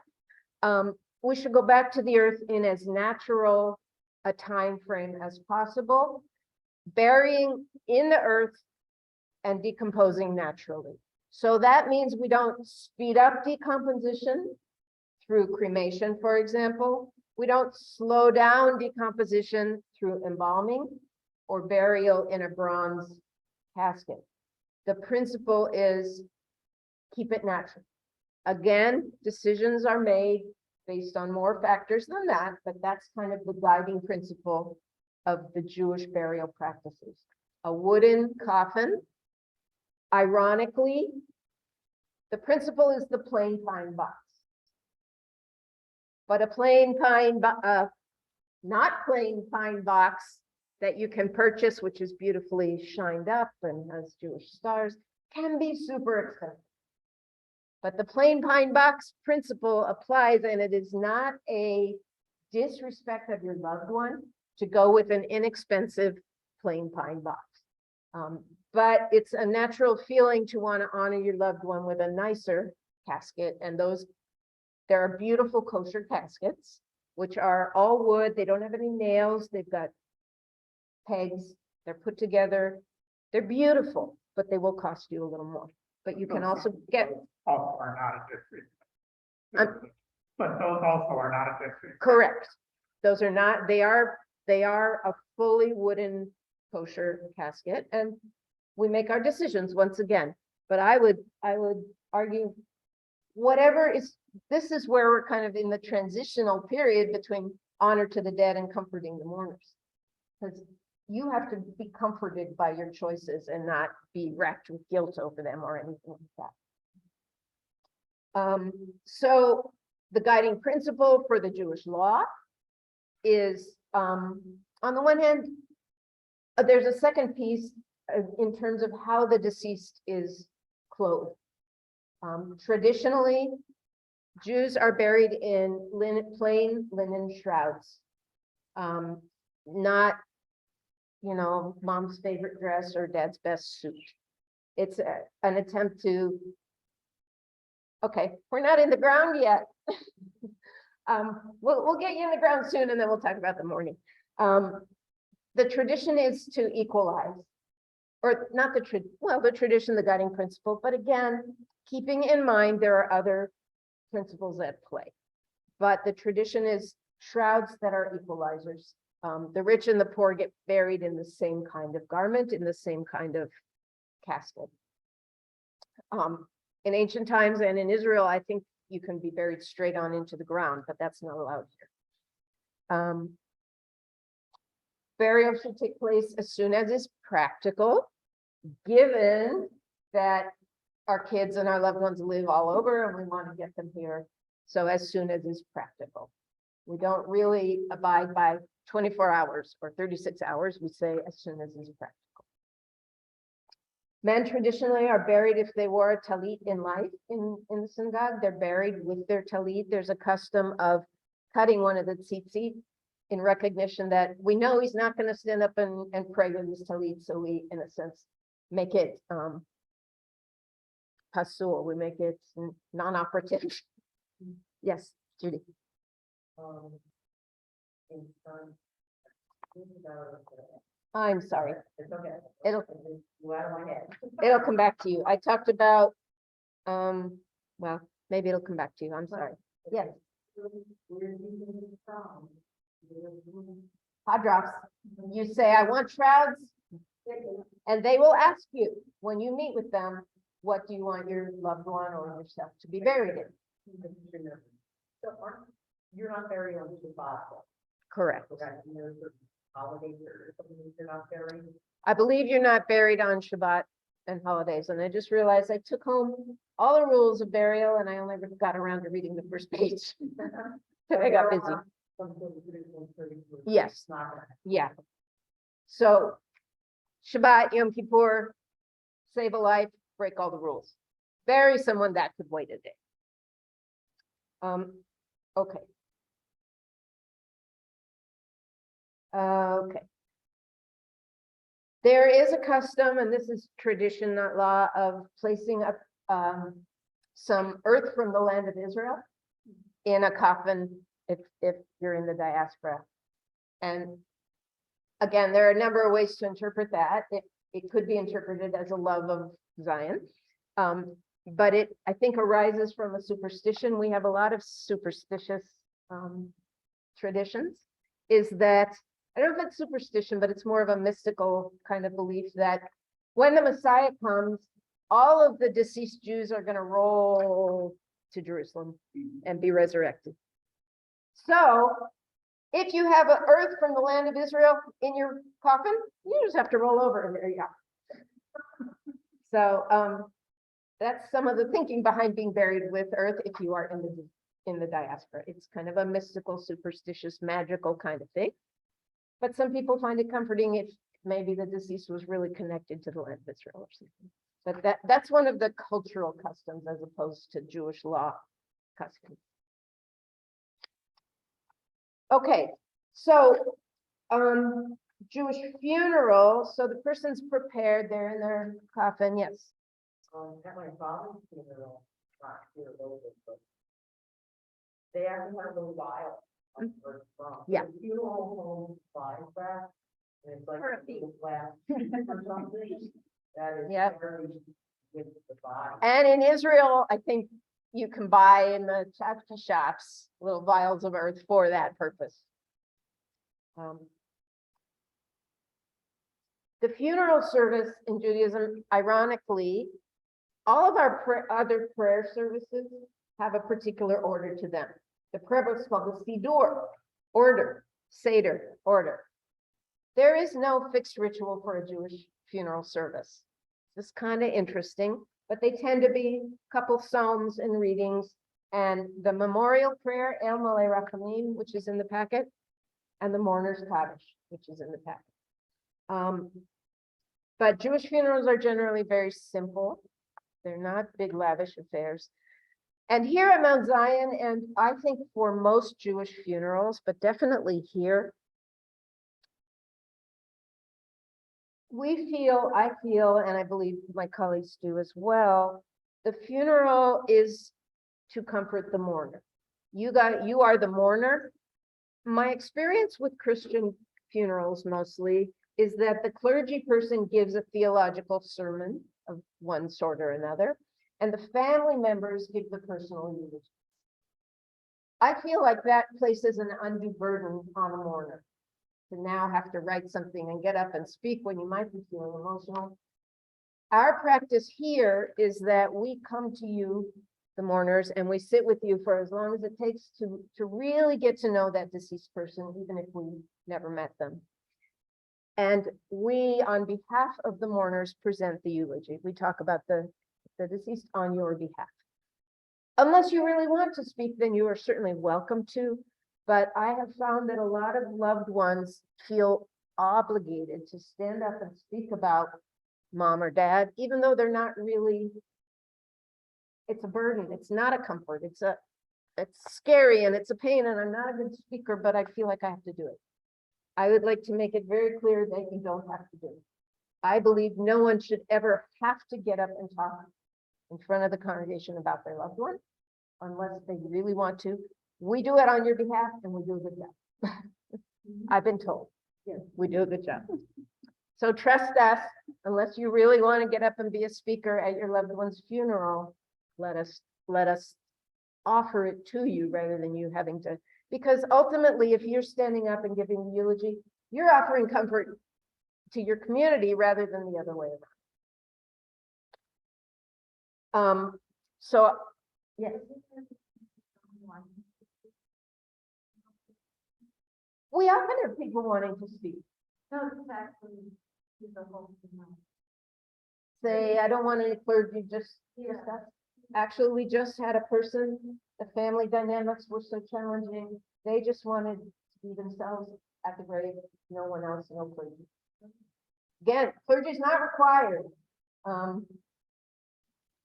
we should go back to the earth in as natural a time frame as possible, burying in the earth and decomposing naturally. So that means we don't speed up decomposition through cremation, for example. We don't slow down decomposition through embalming or burial in a bronze casket. The principle is keep it natural. Again, decisions are made based on more factors than that, but that's kind of the guiding principle of the Jewish burial practices. A wooden coffin. Ironically, the principle is the plain pine box. But a plain pine, not plain pine box that you can purchase, which is beautifully shined up and has Jewish stars, can be super expensive. But the plain pine box principle applies, and it is not a disrespect of your loved one to go with an inexpensive plain pine box. But it's a natural feeling to want to honor your loved one with a nicer casket. And there are beautiful kosher caskets, which are all wood. They don't have any nails. They've got pegs. They're put together. They're beautiful, but they will cost you a little more. But you can also get. Also are not a district. But those also are not a district. Correct. Those are not, they are a fully wooden kosher casket, and we make our decisions once again. But I would argue this is where we're kind of in the transitional period between honor to the dead and comforting the mourners. Because you have to be comforted by your choices and not be racked with guilt over them or anything like that. So the guiding principle for the Jewish law is, on the one hand, there's a second piece in terms of how the deceased is clothed. Traditionally, Jews are buried in plain linen shrouds, not, mom's favorite dress or dad's best suit. It's an attempt to, okay, we're not in the ground yet. We'll get you in the ground soon, and then we'll talk about the mourning. The tradition is to equalize, or not the tradition, the guiding principle, but again, keeping in mind there are other principles at play. But the tradition is shrouds that are equalizers. The rich and the poor get buried in the same kind of garment, in the same kind of casket. In ancient times and in Israel, I think you can be buried straight on into the ground, but that's not allowed here. Burial should take place as soon as is practical, given that our kids and our loved ones live all over and we want to get them here. So as soon as is practical. We don't really abide by 24 hours or 36 hours. We say as soon as is practical. Men traditionally are buried if they wore a talit in life in the synagogue. They're buried with their talit. There's a custom of cutting one of the tzitzit in recognition that we know he's not going to stand up and pray with his talit. So we, in a sense, make it pasul. We make it non-operative. Yes, Judy. I'm sorry. It's okay. It'll You out of my head. it'll come back to you. I talked about well, maybe it'll come back to you. I'm sorry. Yes. Hot drops. You say, I want shrouds. And they will ask you, when you meet with them, what do you want your loved one or yourself to be buried in? So you're not buried on Shabbat. Correct. Okay, and there's a holiday or something that you're not buried. I believe you're not buried on Shabbat and holidays. And I just realized I took home all the rules of burial and I only got around to reading the first page. So I got busy. Yes. Yeah. So Shabbat, Yom Kippur, save a life, break all the rules. Bury someone that could wait a day. Okay. Okay. There is a custom, and this is tradition, not law, of placing up some earth from the land of Israel in a coffin if you're in the diaspora. And again, there are a number of ways to interpret that. It could be interpreted as a love of Zion. But it, I think, arises from a superstition. We have a lot of superstitious traditions, is that, I don't know if it's superstition, but it's more of a mystical kind of belief that when the Messiah comes, all of the deceased Jews are going to roll to Jerusalem and be resurrected. So if you have an earth from the land of Israel in your coffin, you just have to roll over and there you go. So that's some of the thinking behind being buried with earth if you are in the diaspora. It's kind of a mystical, superstitious, magical kind of thing. But some people find it comforting if maybe the deceased was really connected to the land of Israel or something. But that's one of the cultural customs as opposed to Jewish law customs. Okay, so Jewish funeral, so the person's prepared, they're in their coffin, yes. At my father's funeral, not here local, but they actually have a vial. Yeah. The funeral home buys that, and it's like For a a fee. little glass or something. That is Yep. very with the body. And in Israel, I think you can buy in the tzedakah shops little vials of earth for that purpose. The funeral service in Judaism, ironically, all of our other prayer services have a particular order to them. The prayer book is called the Siddur, order, Seder, order. There is no fixed ritual for a Jewish funeral service. It's kind of interesting, but they tend to be a couple psalms and readings, and the memorial prayer, El Malei Rachamim, which is in the packet, and the mourner's Kaddish, which is in the packet. But Jewish funerals are generally very simple. They're not big, lavish affairs. And here at Mount Zion, and I think for most Jewish funerals, but definitely here, I feel, and I believe my colleagues do as well, the funeral is to comfort the mourner. You are the mourner. My experience with Christian funerals mostly is that the clergy person gives a theological sermon of one sort or another, and the family members give the personal eulogy. I feel like that places an undue burden on a mourner to now have to write something and get up and speak when you might be feeling emotional. Our practice here is that we come to you the mourners, and we sit with you for as long as it takes to really get to know that deceased person, even if we never met them. And we, on behalf of the mourners, present the eulogy. We talk about the deceased on your behalf. Unless you really want to speak, then you are certainly welcome to. But I have found that a lot of loved ones feel obligated to stand up and speak about mom or dad, even though they're not really, it's a burden. It's not a comfort. It's scary and it's a pain, and I'm not a good speaker, but I feel like I have to do it. I would like to make it very clear that you don't have to do it. I believe no one should ever have to get up and talk in front of the congregation about their loved one, unless they really want to. We do it on your behalf, and we do a good job. I've been told, yes, we do a good job. So trust us, unless you really want to get up and be a speaker at your loved one's funeral, let us offer it to you rather than you having to, because ultimately, if you're standing up and giving the eulogy, you're offering comfort to your community rather than the other way around. So, yes. We often have people wanting to speak. No, it's actually, the whole thing. Say, I don't want any clergy, just Yeah. discuss. Actually, we just had a person, the family dynamics were so challenging. They just wanted to be themselves at the grave, no one else, no clergy. Again, clergy is not required.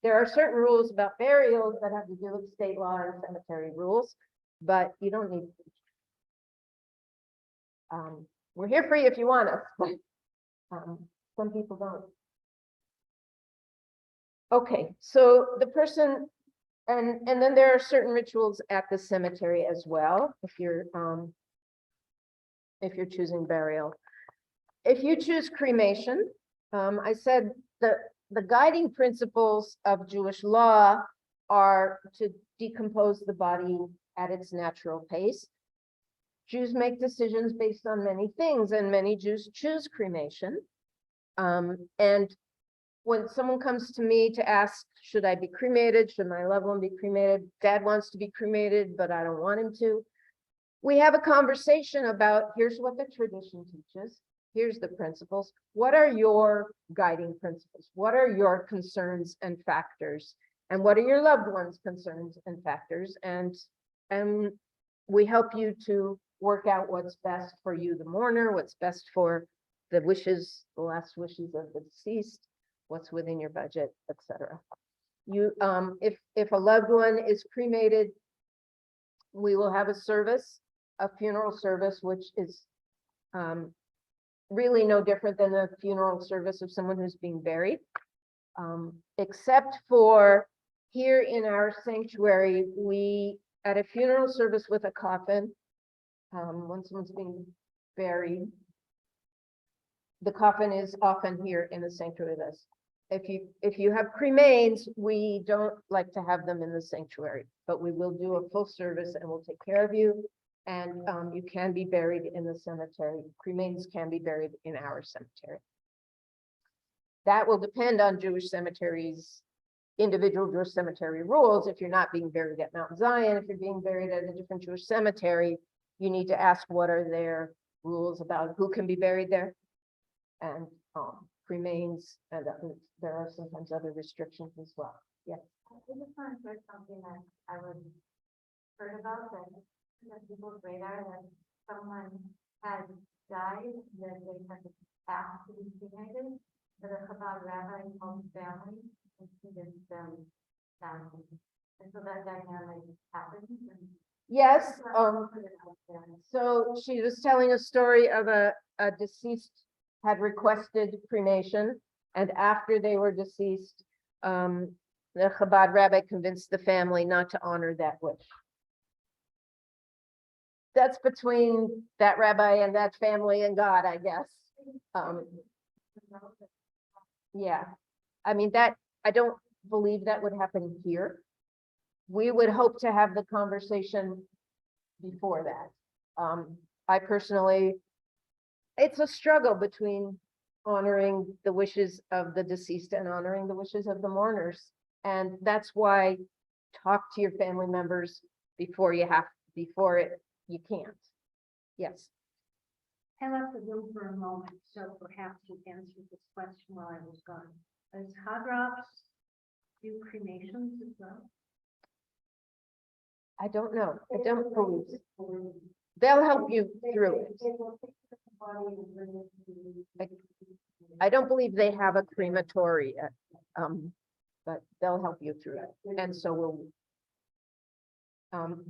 There are certain rules about burials that have to do with state law and cemetery rules, but you don't need. We're here for you if you want us, but some people don't. Okay, so the person, and then there are certain rituals at the cemetery as well, if you're choosing burial. If you choose cremation, I said the guiding principles of Jewish law are to decompose the body at its natural pace. Jews make decisions based on many things, and many Jews choose cremation. And when someone comes to me to ask, should I be cremated? Should my loved one be cremated? Dad wants to be cremated, but I don't want him to. We have a conversation about, here's what the tradition teaches. Here's the principles. What are your guiding principles? What are your concerns and factors? And what are your loved ones' concerns and factors? And we help you to work out what's best for you, the mourner, what's best for the wishes, the last wishes of the deceased, what's within your budget, etc. You, if a loved one is cremated, we will have a service, a funeral service, which is really no different than the funeral service of someone who's being buried, except for here in our sanctuary, we, at a funeral service with a coffin, when someone's being buried, the coffin is often here in the sanctuary with us. If you have cremains, we don't like to have them in the sanctuary, but we will do a full service and we'll take care of you. And you can be buried in the cemetery. Cremains can be buried in our cemetery. That will depend on Jewish cemeteries, individual Jewish cemetery rules. If you're not being buried at Mount Zion, if you're being buried at a different Jewish cemetery, you need to ask what are their rules about who can be buried there. And cremains, and there are sometimes other restrictions as well. Yes. I just want to share something that I was heard about that people's radar, that someone had died, that they had to ask to be cremated, but a Chabad rabbi called the family and convinced them down. And so that dynamic happens. Yes. So she was telling a story of a deceased had requested cremation, and after they were deceased, the Chabad rabbi convinced the family not to honor that wish. That's between that rabbi and that family and God, I guess. Yeah, I mean, that, I don't believe that would happen here. We would hope to have the conversation before that. I personally, it's a struggle between honoring the wishes of the deceased and honoring the wishes of the mourners. And that's why talk to your family members before you can't. Yes. I left the room for a moment, so perhaps you answered this question while I was gone. Does hot drops do cremations as well? I don't know. I don't believe. They'll help you through it. I don't believe they have a crematory yet, but they'll help you through it. And so will we.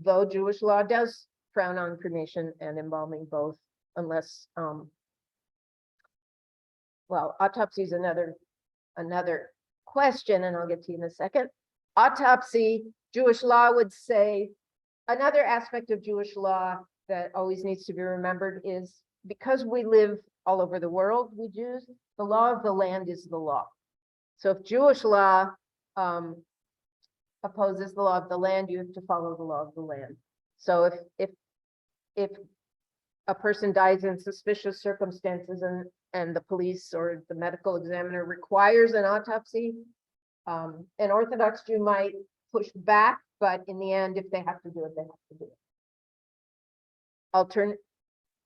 Though Jewish law does frown on cremation and embalming both, unless, well, autopsy is another question, and I'll get to you in a second. Autopsy, Jewish law would say, another aspect of Jewish law that always needs to be remembered is because we live all over the world, we Jews, the law of the land is the law. So if Jewish law opposes the law of the land, you have to follow the law of the land. So if a person dies in suspicious circumstances and the police or the medical examiner requires an autopsy, an Orthodox Jew might push back, but in the end, if they have to do it, they have to do it.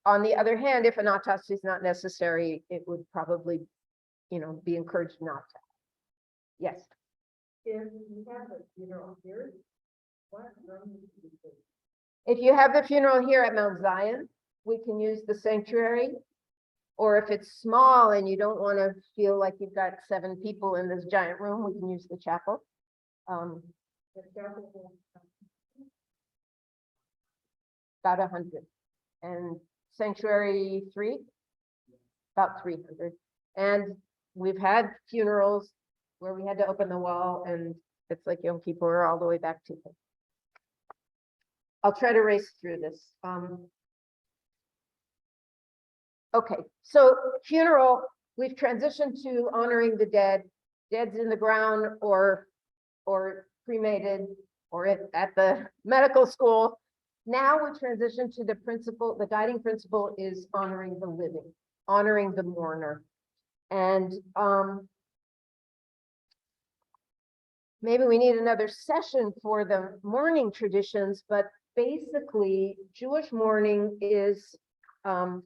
On the other hand, if an autopsy is not necessary, it would probably, be encouraged not to. Yes. If you have a funeral here, what room do you take? If you have the funeral here at Mount Zion, we can use the sanctuary. Or if it's small and you don't want to feel like you've got 7 people in this giant room, we can use the chapel. About 100. And sanctuary 3, about 300. And we've had funerals where we had to open the wall, and it's like Yom Kippur all the way back to it. I'll try to race through this. Okay, so funeral, we've transitioned to honoring the dead, dead's in the ground or cremated or at the medical school. Now we transition to the principle, the guiding principle is honoring the living, honoring the mourner. And maybe we need another session for the mourning traditions, but basically Jewish mourning is a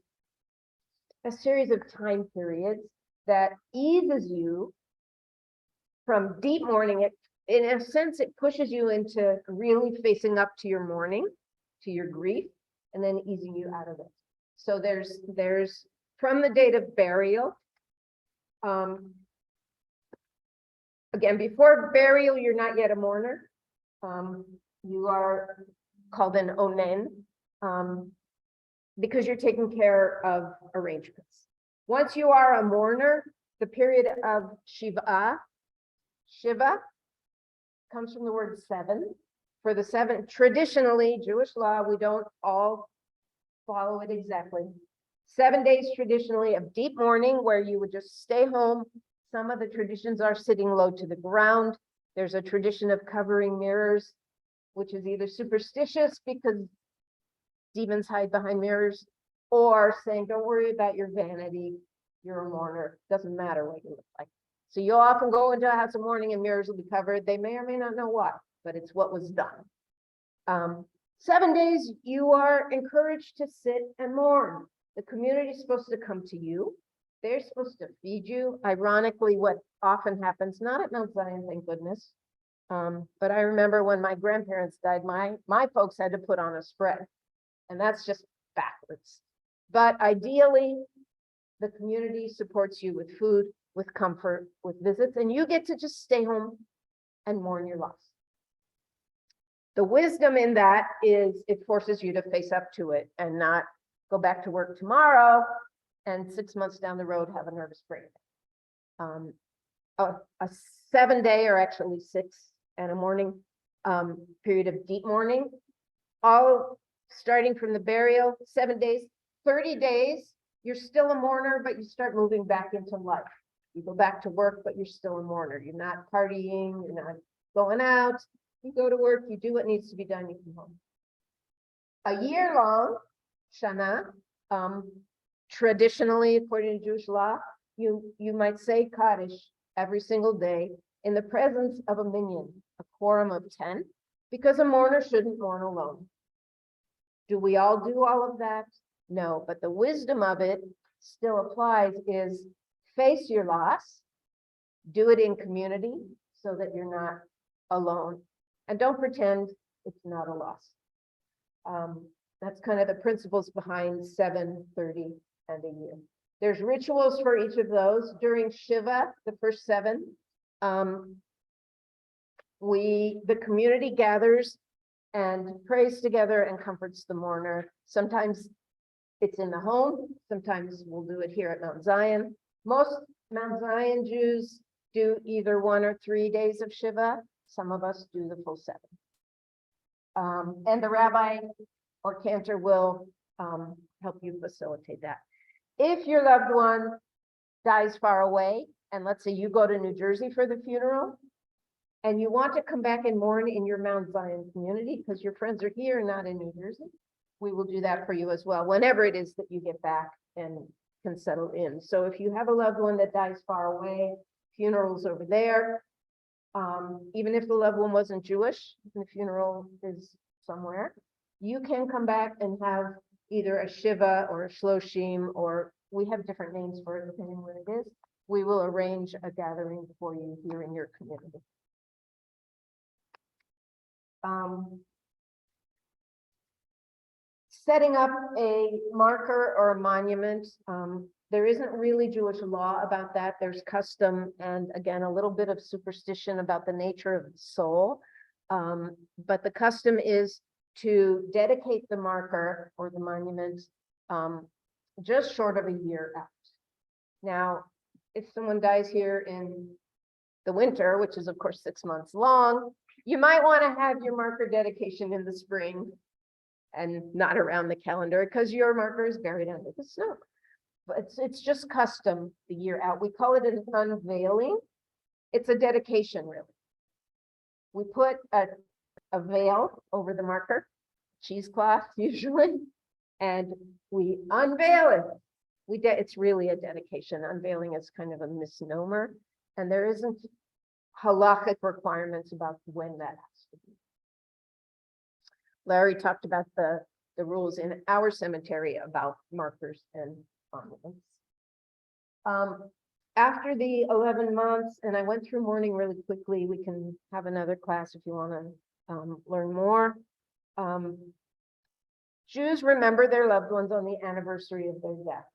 series of time periods that eases you from deep mourning. In a sense, it pushes you into really facing up to your mourning, to your grief, and then easing you out of it. So there's from the date of burial. Again, before burial, you're not yet a mourner. You are called an onen, because you're taking care of arrangements. Once you are a mourner, the period of Shiva comes from the word 7. For the 7, traditionally, Jewish law, we don't all follow it exactly. 7 days traditionally of deep mourning where you would just stay home. Some of the traditions are sitting low to the ground. There's a tradition of covering mirrors, which is either superstitious because demons hide behind mirrors, or saying, don't worry about your vanity. You're a mourner. Doesn't matter what you look like. So you'll often go into a house of mourning and mirrors will be covered. They may or may not know why, but it's what was done. 7 days, you are encouraged to sit and mourn. The community is supposed to come to you. They're supposed to feed you. Ironically, what often happens, not at Mount Zion, thank goodness. But I remember when my grandparents died, my folks had to put on a spread, and that's just backwards. But ideally, the community supports you with food, with comfort, with visits, and you get to just stay home and mourn your loss. The wisdom in that is it forces you to face up to it and not go back to work tomorrow and 6 months down the road have a nervous breakdown. A 7 day, or actually 6 and a mourning period of deep mourning, all starting from the burial, 7 days, 30 days, you're still a mourner, but you start moving back into life. You go back to work, but you're still a mourner. You're not partying, you're not going out. You go to work, you do what needs to be done, you come home. A year long, Shana, traditionally, according to Jewish law, you might say Kaddish every single day in the presence of a minyan, a quorum of 10, because a mourner shouldn't mourn alone. Do we all do all of that? No, but the wisdom of it still applies is face your loss, do it in community so that you're not alone, and don't pretend it's not a loss. That's kind of the principles behind 7, 30, and a year. There's rituals for each of those. During Shiva, the first 7, the community gathers and prays together and comforts the mourner. Sometimes it's in the home, sometimes we'll do it here at Mount Zion. Most Mount Zion Jews do either 1 or 3 days of Shiva. Some of us do the full 7. And the rabbi or cantor will help you facilitate that. If your loved one dies far away, and let's say you go to New Jersey for the funeral, and you want to come back and mourn in your Mount Zion community because your friends are here, not in New Jersey, we will do that for you as well, whenever it is that you get back and can settle in. So if you have a loved one that dies far away, funerals over there, even if the loved one wasn't Jewish, the funeral is somewhere, you can come back and have either a Shiva or a Shloshim, or we have different names for it depending what it is. We will arrange a gathering for you here in your community. Setting up a marker or a monument, there isn't really Jewish law about that. There's custom and again, a little bit of superstition about the nature of the soul. But the custom is to dedicate the marker or the monument just short of a year out. Now, if someone dies here in the winter, which is of course 6 months long, you might want to have your marker dedication in the spring and not around the calendar because your marker is buried under the snow. But it's just custom the year out. We call it an unveiling. It's a dedication, really. We put a veil over the marker, cheesecloth usually, and we unveil it. It's really a dedication. Unveiling is kind of a misnomer, and there isn't halachic requirements about when that has to be. Larry talked about the rules in our cemetery about markers and monuments. After the 11 months, and I went through mourning really quickly, we can have another class if you want to learn more. Jews remember their loved ones on the anniversary of their death.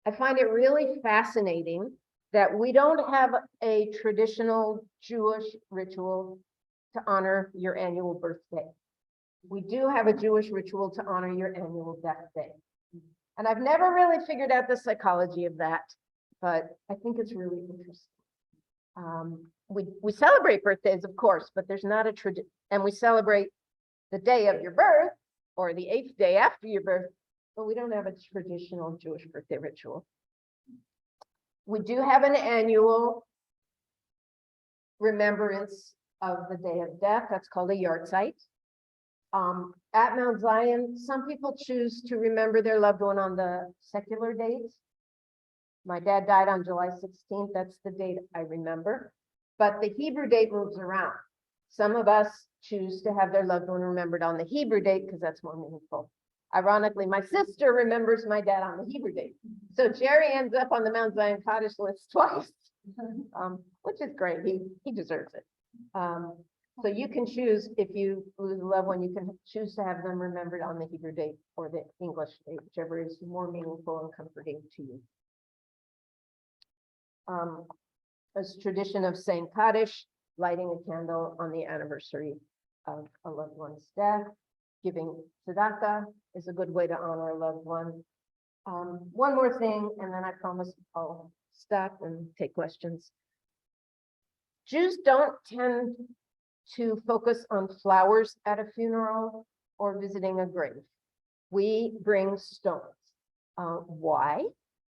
I find it really fascinating that we don't have a traditional Jewish ritual to honor your annual birthday. We do have a Jewish ritual to honor your annual death day. And I've never really figured out the psychology of that, but I think it's really interesting. We celebrate birthdays, of course, but there's not a tradition, and we celebrate the day of your birth or the 8th day after your birth, but we don't have a traditional Jewish birthday ritual. We do have an annual remembrance of the day of death. That's called a yahrzeit. At Mount Zion, some people choose to remember their loved one on the secular date. My dad died on July 16th. That's the date I remember. But the Hebrew date moves around. Some of us choose to have their loved one remembered on the Hebrew date because that's more meaningful. Ironically, my sister remembers my dad on the Hebrew date. So Jerry ends up on the Mount Zion Kaddish list twice, which is great. He deserves it. So you can choose, if you lose a loved one, you can choose to have them remembered on the Hebrew date or the English date, whichever is more meaningful and comforting to you. As tradition of saying Kaddish, lighting a candle on the anniversary of a loved one's death, giving tzedakah is a good way to honor a loved one. One more thing, and then I promise I'll stop and take questions. Jews don't tend to focus on flowers at a funeral or visiting a grave. We bring stones. Why?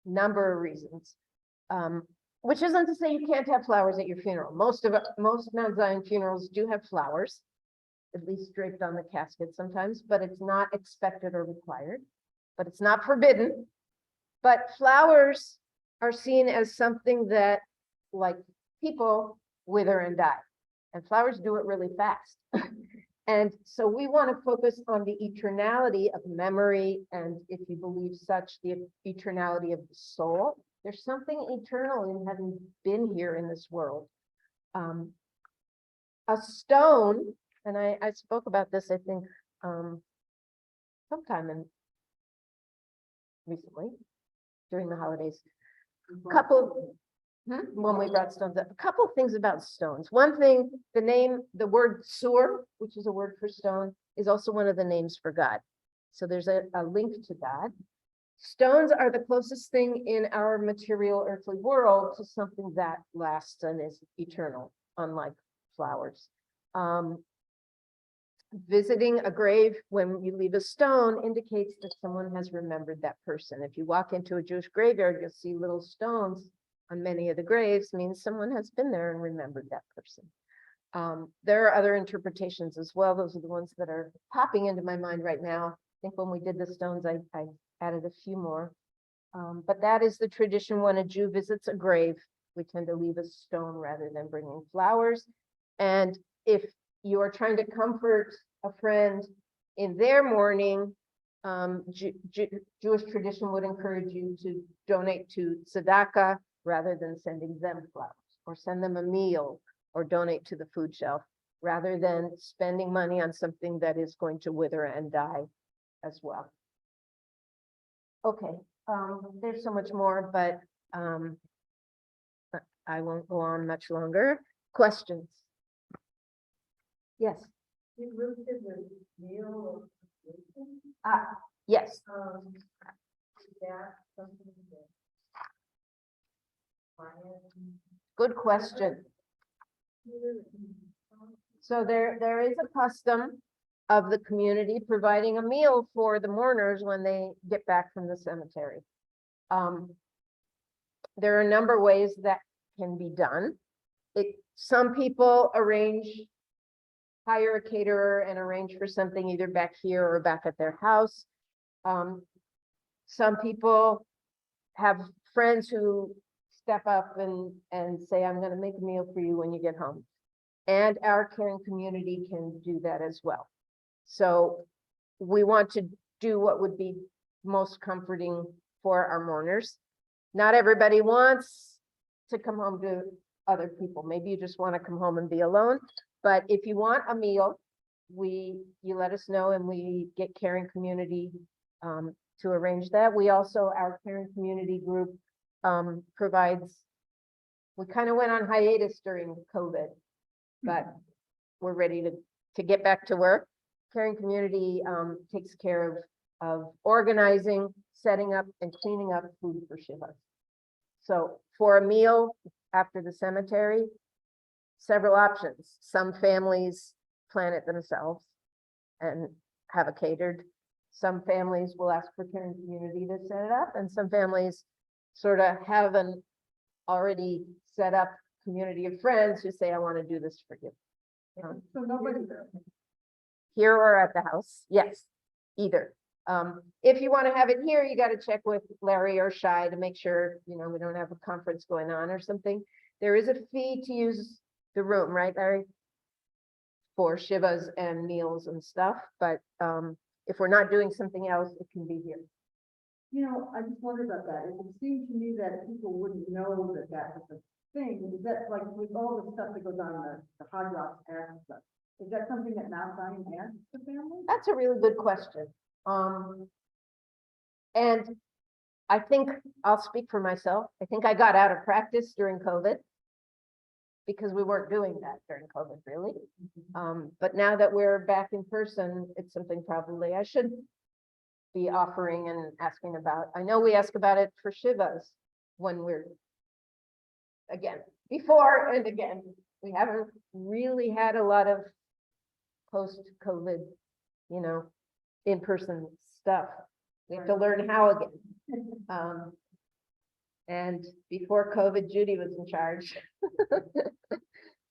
Number of reasons. Which isn't to say you can't have flowers at your funeral. Most Mount Zion funerals do have flowers, at least draped on the casket sometimes, but it's not expected or required, but it's not forbidden. But flowers are seen as something that, like people, wither and die. And flowers do it really fast. And so we want to focus on the eternality of memory, and if you believe such, the eternality of the soul. There's something eternal in having been here in this world. A stone, and I spoke about this, I think, sometime recently, during the holidays. When we brought stones up, a couple things about stones. One thing, the word sur, which is a word for stone, is also one of the names for God. So there's a link to God. Stones are the closest thing in our material earthly world to something that lasts and is eternal, unlike flowers. Visiting a grave when you leave a stone indicates that someone has remembered that person. If you walk into a Jewish graveyard, you'll see little stones on many of the graves, means someone has been there and remembered that person. There are other interpretations as well. Those are the ones that are popping into my mind right now. I think when we did the stones, I added a few more. But that is the tradition. When a Jew visits a grave, we tend to leave a stone rather than bringing flowers. And if you are trying to comfort a friend in their mourning, Jewish tradition would encourage you to donate to tzedakah rather than sending them flowers, or send them a meal, or donate to the food shelf, rather than spending money on something that is going to wither and die as well. Okay, there's so much more, but I won't go on much longer. Questions? Yes. You moved to the meal. Yes. Is that something that? Good question. So there is a custom of the community providing a meal for the mourners when they get back from the cemetery. There are a number of ways that can be done. Some people hire a caterer and arrange for something either back here or back at their house. Some people have friends who step up and say, I'm going to make a meal for you when you get home. And our caring community can do that as well. So we want to do what would be most comforting for our mourners. Not everybody wants to come home to other people. Maybe you just want to come home and be alone. But if you want a meal, you let us know, and we get caring community to arrange that. We also, our caring community group provides, we kind of went on hiatus during COVID, but we're ready to get back to work. Caring community takes care of organizing, setting up, and cleaning up food for Shivas. So for a meal after the cemetery, several options. Some families plan it themselves and have it catered. Some families will ask for caring community to set it up, and some families sort of have an already set up community of friends who say, I want to do this for you. So nobody. Here or at the house, yes, either. If you want to have it here, you got to check with Larry or Shai to make sure, we don't have a conference going on or something. There is a fee to use the room, right, Larry? For Shivas and meals and stuff, but if we're not doing something else, it can be here. I just wondered about that. It would seem to me that people wouldn't know that that was a thing. Is that like with all the stuff that goes on the hard rock and stuff? Is that something that Mount Zion asks the family? That's a really good question. And I think I'll speak for myself. I think I got out of practice during COVID because we weren't doing that during COVID, really. But now that we're back in person, it's something probably I should be offering and asking about. I know we ask about it for Shivas when we're, again, before and again. We haven't really had a lot of post-COVID, in-person stuff. We have to learn how again. And before COVID, Judy was in charge.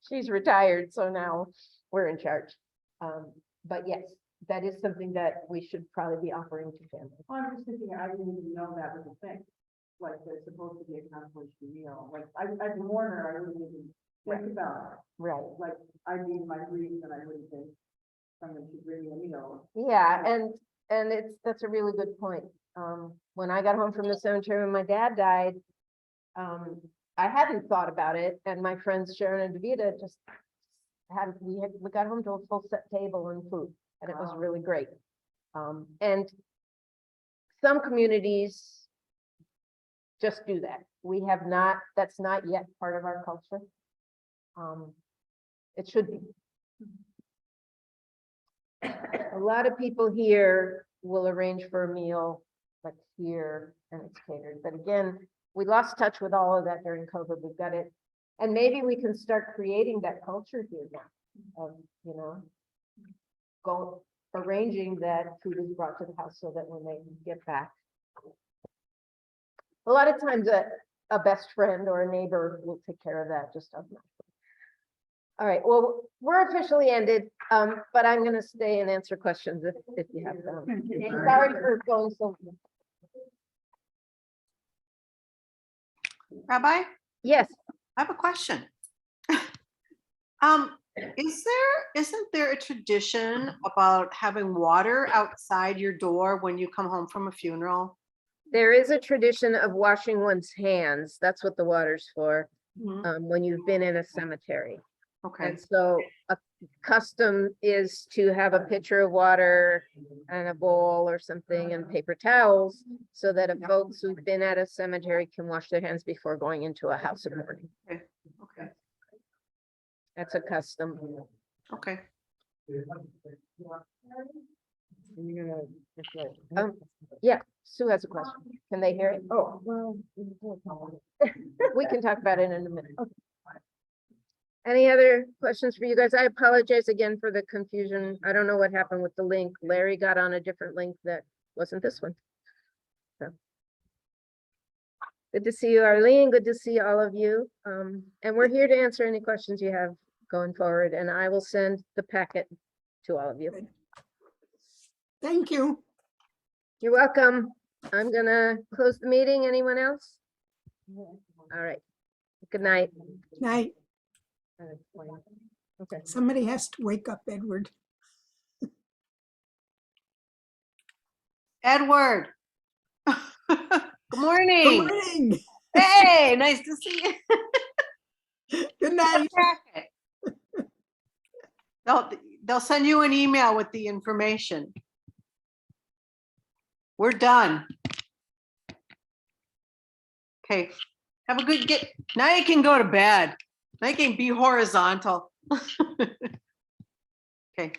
She's retired, so now we're in charge. But yes, that is something that we should probably be offering to families. I'm just thinking, I didn't even know that was a thing. Like, there's supposed to be a accomplished meal. Like, as a mourner, I wouldn't even think about right. it, like, I need my grief and I wouldn't think someone should bring me a meal. Yeah, and that's a really good point. When I got home from the cemetery when my dad died, I hadn't thought about it, and my friends Sharon and Davida just we got home to a full set table and food, and it was Wow. really great. And some communities just do that. We have not, that's not yet part of our culture. It should be. A lot of people here will arrange for a meal, like here, and it's catered. But again, we lost touch with all of that during COVID. We've got it. And maybe we can start creating that culture here now of, arranging that food is brought to the house so that when they get back. A lot of times a best friend or a neighbor will take care of that just automatically. All right, well, we're officially ended, but I'm gonna stay and answer questions if you have them. Thank you. Sorry for going so. Rabbi, Yes, I have a question. Isn't there a tradition about having water outside your door when you come home from a funeral? there is a tradition of washing one's hands. That's what the water's for, Mhm. when you've been in a cemetery. Okay, And so a custom is to have a pitcher of water and a bowl or something and paper towels so that if folks who've been at a cemetery can wash their hands before going into a house of mourning. okay, That's a custom. okay. Yeah, Sue has a question. Can they hear it? Oh, well. We can talk about it in a minute. Any other questions for you guys? I apologize again for the confusion. I don't know what happened with the link. Larry got on a different link that wasn't this one. So. Good to see you, Arlene. Good to see all of you. And we're here to answer any questions you have going forward, and I will send the packet to all of you. Thank you. You're welcome. I'm gonna close the meeting. Anyone else? All right. Good night. Night. Okay. Somebody has to wake up Edward. Edward. Good Good morning. morning. Hey, nice to see you. Good night. They'll send you an email with the information. We're done. Okay, have a good now you can go to bed. Now you can be horizontal. Okay.